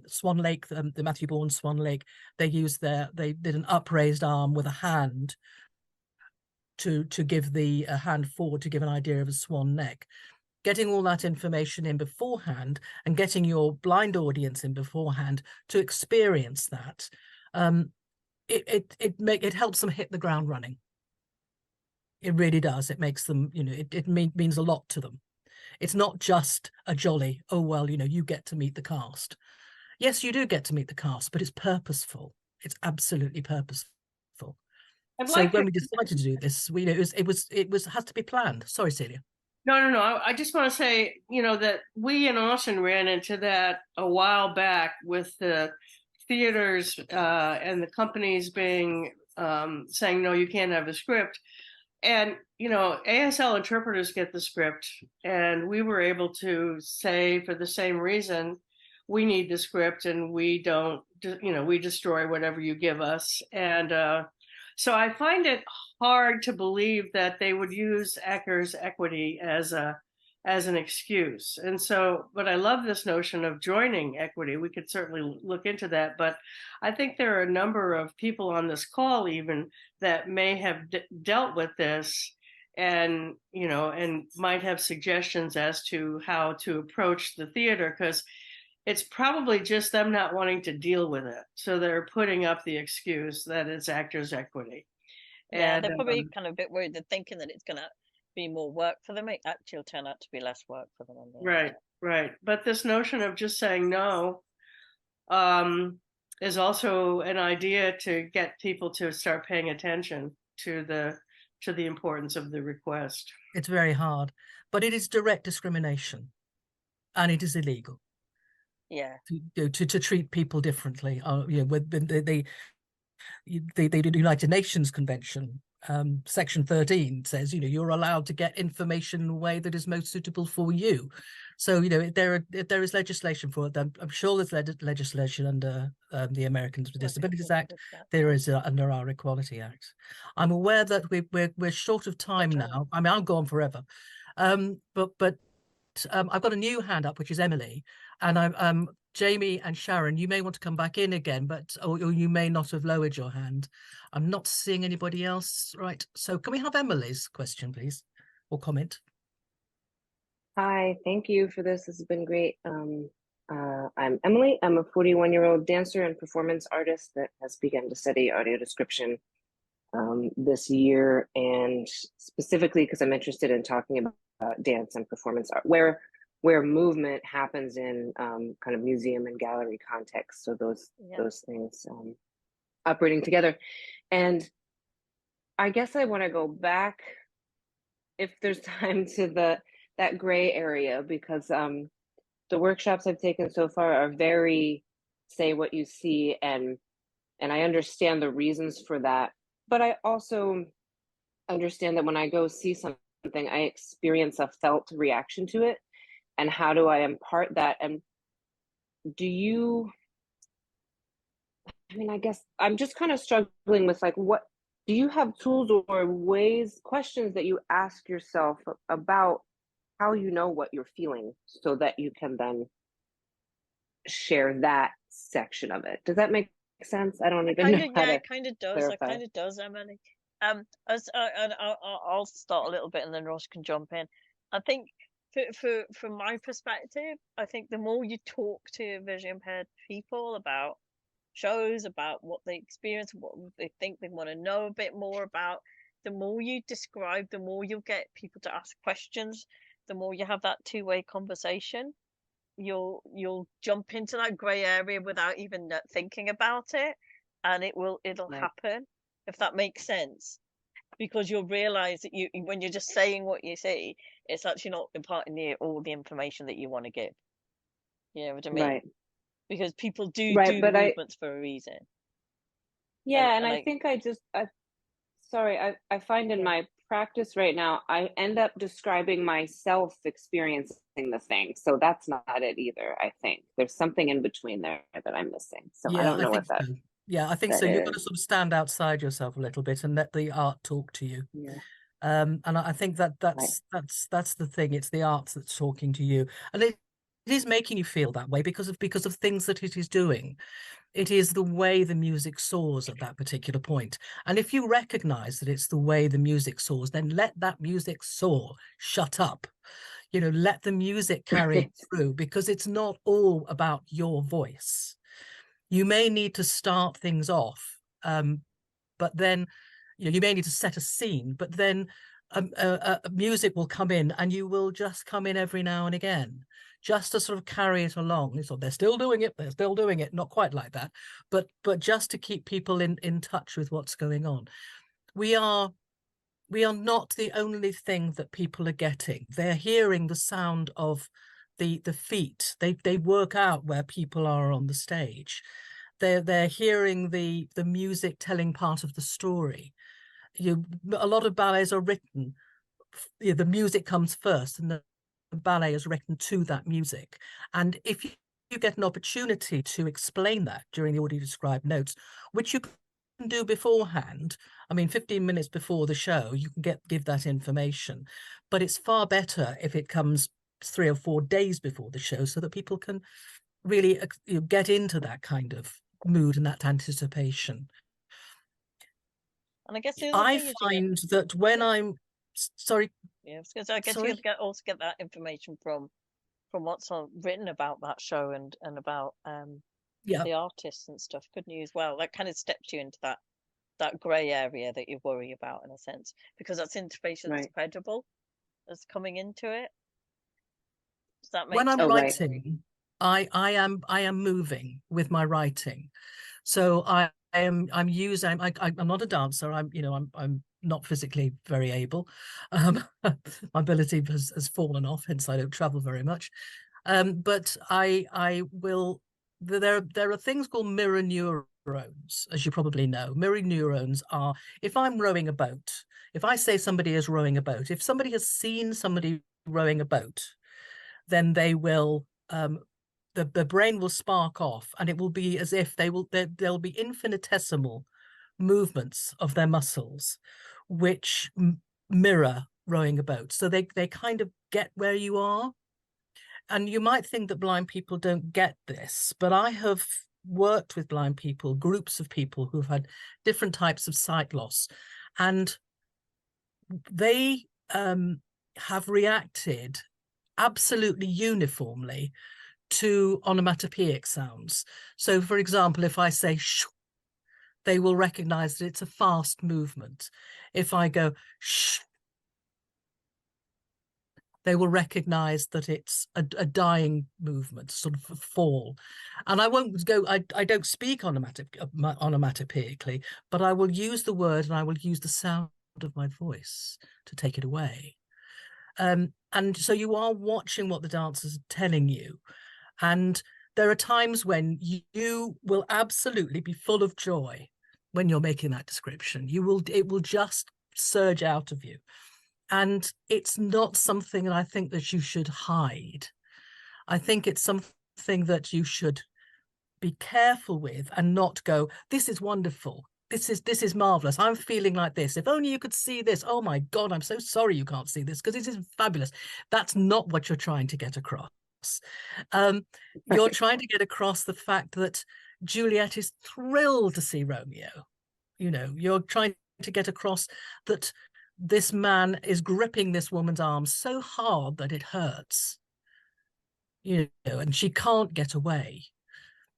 Swan Lake, the Matthew Bourne Swan Lake, they did an upraised arm with a hand to give the hand forward to give an idea of a swan neck. Getting all that information in beforehand and getting your blind audience in beforehand to experience that, it helps them hit the ground running. It really does. It makes them, it means a lot to them. It's not just a jolly, oh, well, you get to meet the cast. Yes, you do get to meet the cast, but it's purposeful. It's absolutely purposeful. So when we decided to do this, it has to be planned. Sorry, Celia. No. I just want to say, that we in Austin ran into that a while back with the theaters and the companies being saying, no, you can't have a script. And, ASL interpreters get the script, and we were able to say, for the same reason, we need the script, and we don't, we destroy whatever you give us. And so I find it hard to believe that they would use actors' equity as an excuse. And so, but I love this notion of joining equity. We could certainly look into that. But I think there are a number of people on this call even that may have dealt with this and, and might have suggestions as to how to approach the theater, because it's probably just them not wanting to deal with it. So they're putting up the excuse that it's actors' equity. Yeah, And they're probably kind of a bit worried. They're thinking that it's going to be more work for them. It actually will turn out to be less work for them. Right. But this notion of just saying no is also an idea to get people to start paying attention to the importance of the request. It's very hard, but it is direct discrimination, and it is illegal. Yeah. To treat people differently. With the United Nations Convention, Section 13 says, you're allowed to get information in a way that is most suitable for you. So, there is legislation for it. I'm sure there's legislation under the Americans with Disabilities Act. There is under our Equality Act. I'm aware that we're short of time now. I mean, I'll go on forever. But I've got a new hand up, which is Emily, and Jamie and Sharon, you may want to come back in again, or you may not have lowered your hand. I'm not seeing anybody else. Right. So can we have Emily's question, please, or comment? Hi, thank you for this. This has been great. I'm Emily. I'm a 41-year-old dancer and performance artist that has begun to study audio description this year, and specifically because I'm interested in talking about dance and performance art, where movement happens in kind of museum and gallery context. So those things operating together. And I guess I want to go back, if there's time, to that gray area, because the workshops I've taken so far are very say what you see, and I understand the reasons for that. But I also understand that when I go see something, I experience a felt reaction to it. And how do I impart that? And I guess I'm just kind of struggling with, like, what do you have tools or questions that you ask yourself about how you know what you're feeling, so that you can then share that section of it? Does that make sense? I don't even know how to it kind of does. clarify. It kind of does, Emily. I'll start a little bit, and then Ross can jump in. I think from my perspective, I think the more you talk to visually impaired people about shows, about what they experience, what they think they want to know a bit more about, the more you describe, the more you'll get people to ask questions, the more you have that two-way conversation. You'll jump into that gray area without even thinking about it, and it'll happen, if that makes sense, because you'll realize that when you're just saying what you see, it's actually not imparting all the information that you want to give. You know what I mean? Right. Because people do movements for a reason. Yeah, and I think I find in my practice right now, I end up describing myself experiencing the thing. So that's not it either, I think. There's something in between there that I'm missing. So I Yeah, don't I know think what that, so. Yeah, I think that so. You've got to is. sort of stand outside yourself a little bit and let the art talk to you. Yeah. And I think that Right. that's the thing. It's the art that's talking to you, and it is making you feel that way because of things that it is doing. It is the way the music soars at that particular point. And if you recognize that it's the way the music soars, then let that music soar. Shut up. You know, let the music carry it through, because it's not all about your voice. You may need to start things off, but then you may need to set a scene, but then music will come in, and you will just come in every now and again, just to sort of carry it along. So they're still doing it, not quite like that, but just to keep people in touch with what's going on. We are not the only thing that people are getting. They're hearing the sound of the feet. They work out where people are on the stage. They're hearing the music telling part of the story. A lot of ballets are written, the music comes first, and the ballet is written to that music. And if you get an opportunity to explain that during the audio described notes, which you can do beforehand, I mean, 15 minutes before the show, you can give that information. But it's far better if it comes 3 or 4 days before the show, so that people can really get into that kind of mood and that anticipation. And I guess the other I thing is find that when I'm sorry. Yeah, I was gonna say, I guess Sorry? you also get that information from what's written about that show and about Yeah. the artists and stuff, couldn't you, as well? That kind of steps you into that grey area that you worry about, in a sense, because that's information that's Right. credible as coming into it. Does that make When I'm sense? Oh, right. writing, I am moving with my writing. So I'm not a dancer. I'm not physically very able. My ability has fallen off, hence I don't travel very much. But I will. There are things called mirror neurons, as you probably know. Mirror neurons are, if I'm rowing a boat, if I say somebody is rowing a boat, if somebody has seen somebody rowing a boat, then they will the brain will spark off, and it will be as if there'll be infinitesimal movements of their muscles which mirror rowing a boat, so they kind of get where you are. And you might think that blind people don't get this, but I have worked with blind people, groups of people who've had different types of sight loss, and they have reacted absolutely uniformly to onomatopoeic sounds. So, for example, if I say shh, they will recognize that it's a fast movement. If I go shh, they will recognize that it's a dying movement, sort of a fall. And I won't go, I don't speak onomatopoeically, but I will use the word and I will use the sound of my voice to take it away. And so you are watching what the dancers are telling you. And there are times when you will absolutely be full of joy when you're making that description. It will just surge out of you. And it's not something that I think that you should hide. I think it's something that you should be careful with and not go, this is wonderful. This is marvelous. I'm feeling like this. If only you could see this. Oh my God, I'm so sorry you can't see this, because this is fabulous. That's not what you're trying to get across. You're trying to get across the fact that Juliet is thrilled to see Romeo. You're trying to get across that this man is gripping this woman's arm so hard that it hurts, and she can't get away.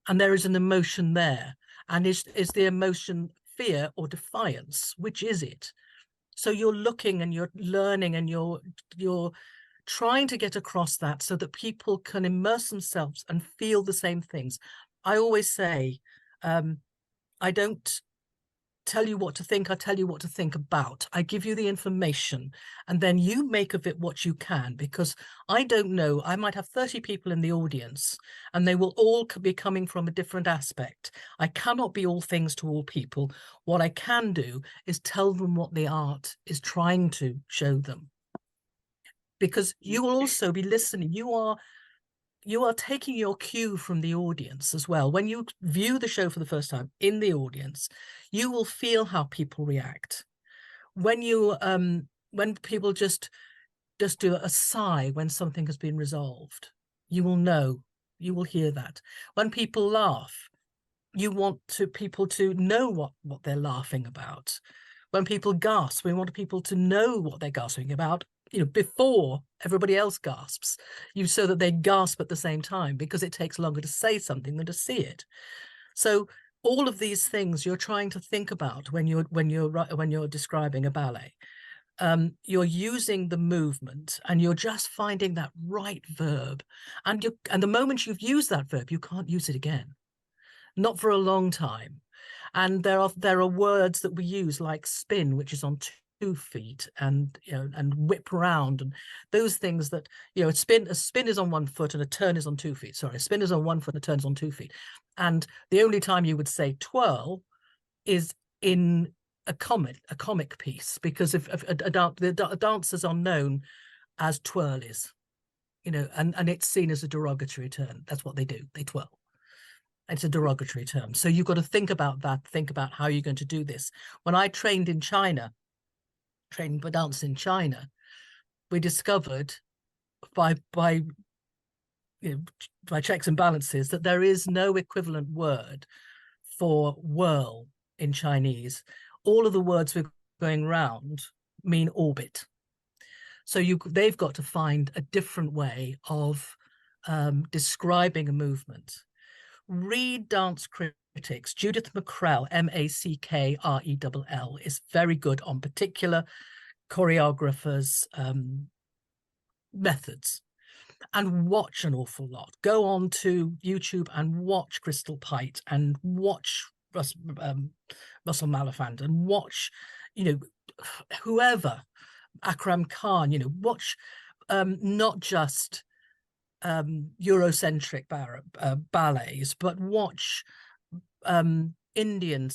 And there is an emotion there. And is the emotion fear or defiance? Which is it? So you're looking and you're learning and you're trying to get across that so that people can immerse themselves and feel the same things. I always say, I don't tell you what to think, I tell you what to think about. I give you the information, and then you make of it what you can, because I don't know, I might have 30 people in the audience and they will all be coming from a different aspect. I cannot be all things to all people. What I can do is tell them what the art is trying to show them. Because you will also be listening. You are taking your cue from the audience as well. When you view the show for the first time in the audience, you will feel how people react. When you when people just do a sigh when something has been resolved, you will know, you will hear that. When people laugh, you want people to know what they're laughing about. When people gasp, we want people to know what they're gasping about, before everybody else gasps, so that they gasp at the same time, because it takes longer to say something than to see it. So all of these things you're trying to think about when you're describing a ballet. You're using the movement, and you're just finding that right verb, and the moment you've used that verb, you can't use it again, not for a long time. And there are words that we use, like spin, which is on 2 feet, and and whip round, and those things that, a spin is on 1 foot and a turn is on 2 feet. Sorry, a spin is on 1 foot and a turn is on 2 feet. And the only time you would say twirl is in a comic piece, because if the dancers are known as twirlies, and it's seen as a derogatory term. That's what they do, they twirl. It's a derogatory term. So you've got to think about that, think about how you're going to do this. When I trained in China, training for dance in China, we discovered by checks and balances that there is no equivalent word for whirl in Chinese. All of the words we're going round mean orbit. So they've got to find a different way of describing a movement. Read dance critics. Judith McCrell, MacKrell, is very good on particular choreographers' methods, and watch an awful lot. Go on to YouTube and watch Crystal Pite, and watch Russell Malafand, and watch, whoever, Akram Khan, watch not just Eurocentric ballets, but watch South Indian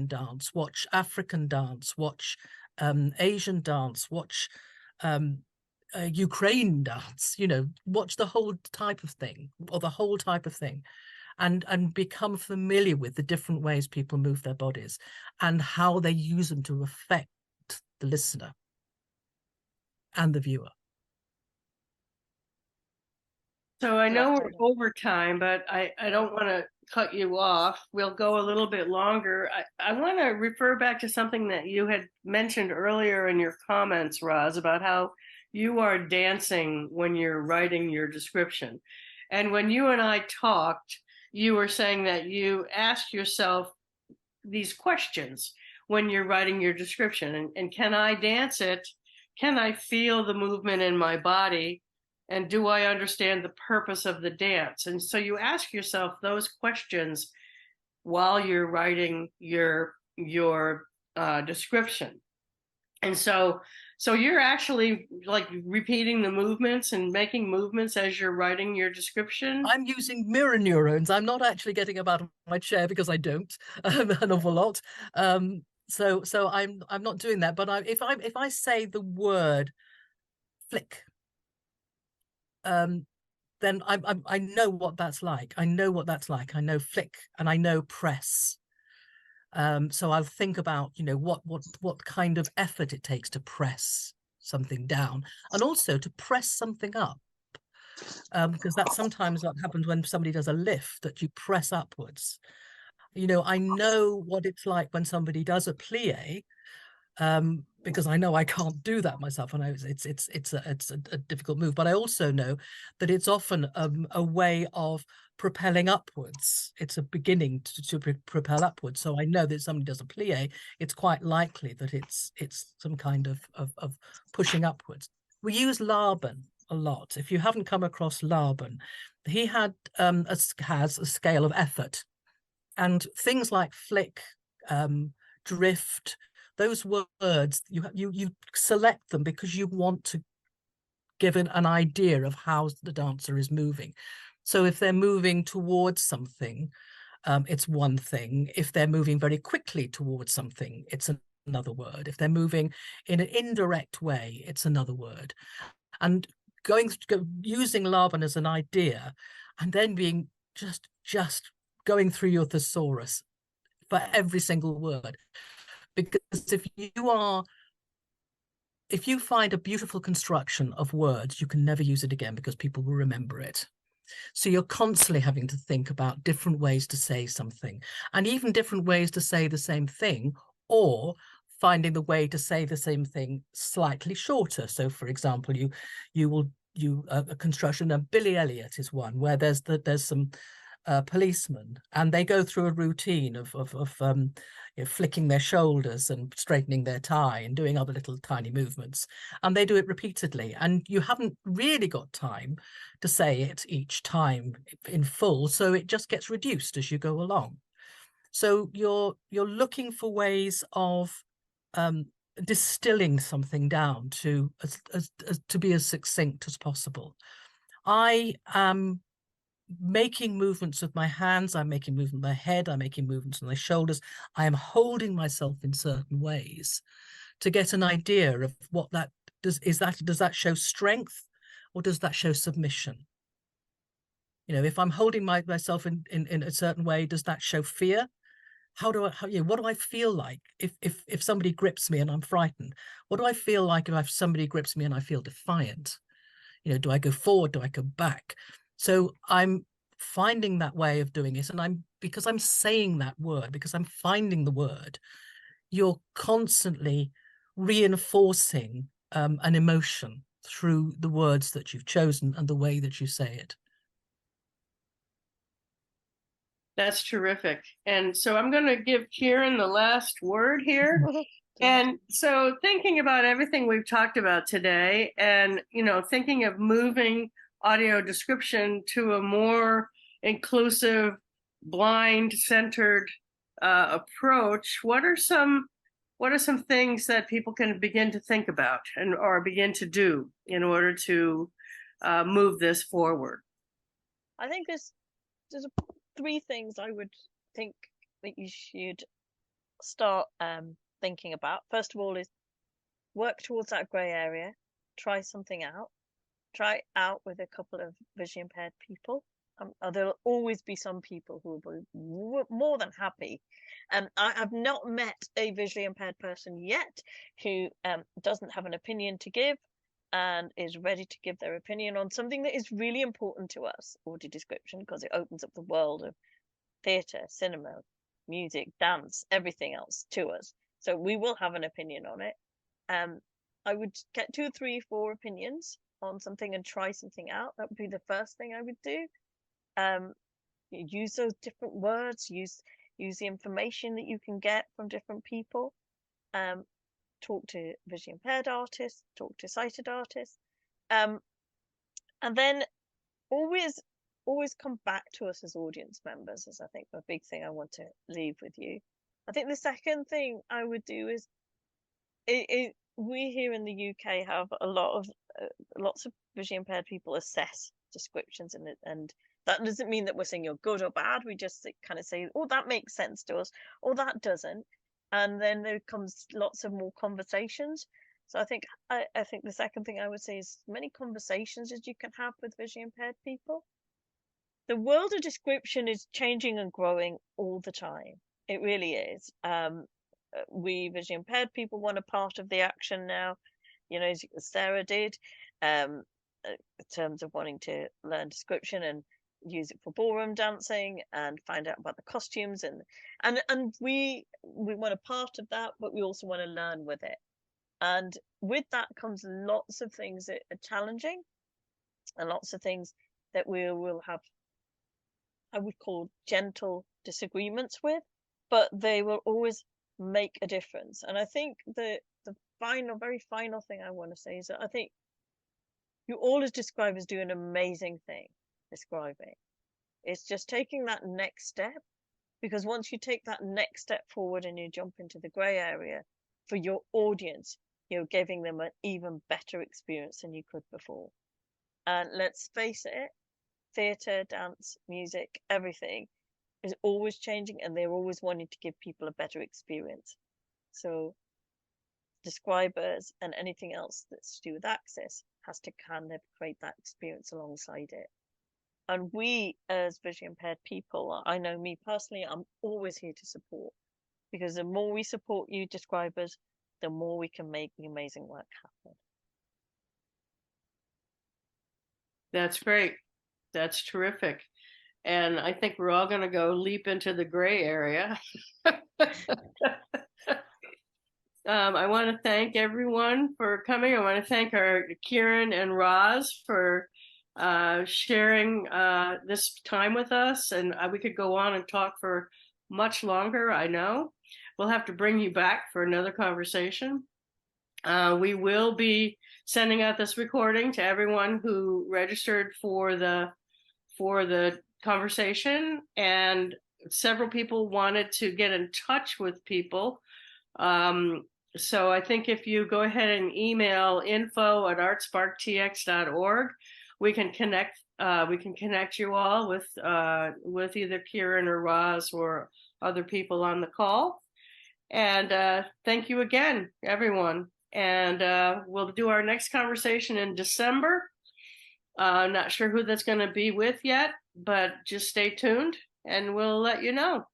dance, watch African dance, watch Asian dance, watch Ukraine dance, watch the whole type of thing, and become familiar with the different ways people move their bodies and how they use them to affect the listener and the viewer. So I know we're over time, but I don't want to cut you off. We'll go a little bit longer. I want to refer back to something that you had mentioned earlier in your comments, Roz, about how you are dancing when you're writing your description. And when you and I talked, you were saying that you ask yourself these questions when you're writing your description. And can I dance it? Can I feel the movement in my body? And do I understand the purpose of the dance? And so you ask yourself those questions while you're writing your description. And so you're actually like repeating the movements and making movements as you're writing your description. I'm using mirror neurons. I'm not actually getting up out of my chair, because I don't an awful lot. So I'm not doing that. But if I say the word flick, then I know what that's like. I know what that's like. I know flick, and I know press. So I'll think about, what kind of effort it takes to press something down, and also to press something up, because that's sometimes what happens when somebody does a lift, that you press upwards. I know what it's like when somebody does a plie, because I know I can't do that myself. I know it's a difficult move, but I also know that it's often a way of propelling upwards. It's a beginning to propel upwards. So I know that if somebody does a plie, it's quite likely that it's some kind of pushing upwards. We use Laban a lot. If you haven't come across Laban, he has a scale of effort, and things like flick, drift, those words, you select them because you want to give an idea of how the dancer is moving. So if they're moving towards something, it's one thing. If they're moving very quickly towards something, it's another word. If they're moving in an indirect way, it's another word. And using Laban as an idea, and then being just going through your thesaurus for every single word. Because if you find a beautiful construction of words, you can never use it again because people will remember it. So you're constantly having to think about different ways to say something, and even different ways to say the same thing, or finding the way to say the same thing slightly shorter. So for example, a construction of Billy Elliot is one where there's some policemen, and they go through a routine of flicking their shoulders and straightening their tie and doing other little tiny movements, and they do it repeatedly, and you haven't really got time to say it each time in full, so it just gets reduced as you go along. So you're looking for ways of distilling something down to be as succinct as possible. I am making movements with my hands, I'm making movement with my head, I'm making movements with my shoulders. I am holding myself in certain ways to get an idea of what that does. Does that show strength, or does that show submission? You know, if I'm holding myself in a certain way, does that show fear? What do I feel like if somebody grips me and I'm frightened? What do I feel like if somebody grips me and I feel defiant? You know, do I go forward? Do I go back? So I'm finding that way of doing it. And because I'm saying that word, because I'm finding the word, you're constantly reinforcing an emotion through the words that you've chosen and the way that you say it. That's terrific. And so I'm going to give Kirin the last word here. And so thinking about everything we've talked about today, and, thinking of moving audio description to a more inclusive, blind-centered approach, what are some things that people can begin to think about or begin to do in order to move this forward? I think there's three things I would think that you should start thinking about. First of all is work towards that grey area, try something out, try it out with a couple of visually impaired people. There'll always be some people who will be more than happy. I've not met a visually impaired person yet who doesn't have an opinion to give and is ready to give their opinion on something that is really important to us, audio description, because it opens up the world of theatre, cinema, music, dance, everything else to us. So we will have an opinion on it. I would get 2, 3, 4 opinions on something and try something out. That would be the first thing I would do. Use those different words, use the information that you can get from different people. Talk to visually impaired artists, talk to sighted artists, and then always come back to us as audience members, is I think a big thing I want to leave with you. I think the second thing I would do is we here in the UK have lots of visually impaired people assess descriptions, and that doesn't mean that we're saying you're good or bad. We just kind of say, oh, that makes sense to us, or that doesn't. And then there comes lots of more conversations. So I think the second thing I would say is many conversations as you can have with visually impaired people. The world of description is changing and growing all the time. It really is. We visually impaired people want a part of the action now, as Sarah did, in terms of wanting to learn description and use it for ballroom dancing and find out about the costumes, and we want a part of that, but we also want to learn with it. And with that comes lots of things that are challenging and lots of things that we will have, I would call, gentle disagreements with, but they will always make a difference. And I think the very final thing I want to say is that I think you all as describers do an amazing thing describing. It's just taking that next step, Because once you take that next step forward and you jump into the grey area, for your audience, you're giving them an even better experience than you could before. And let's face it, theatre, dance, music, everything is always changing, and they're always wanting to give people a better experience. So describers and anything else that's to do with access has to kind of create that experience alongside it. And we, as visually impaired people, I know me personally, I'm always here to support, because the more we support you describers, the more we can make the amazing work happen. That's great. That's terrific. And I think we're all going to go leap into the gray area. I want to thank everyone for coming. I want to thank our Kirin and Roz for sharing this time with us. And we could go on and talk for much longer, I know. We'll have to bring you back for another conversation. We will be sending out this recording to everyone who registered for the conversation, and several people wanted to get in touch with people. So I think if you go ahead and email info@artsparktx.org, we can connect you all with either Kirin or Roz or other people on the call. And thank you again, everyone. And we'll do our next conversation in December. I'm not sure who that's going to be with yet, but just stay tuned and we'll let you know.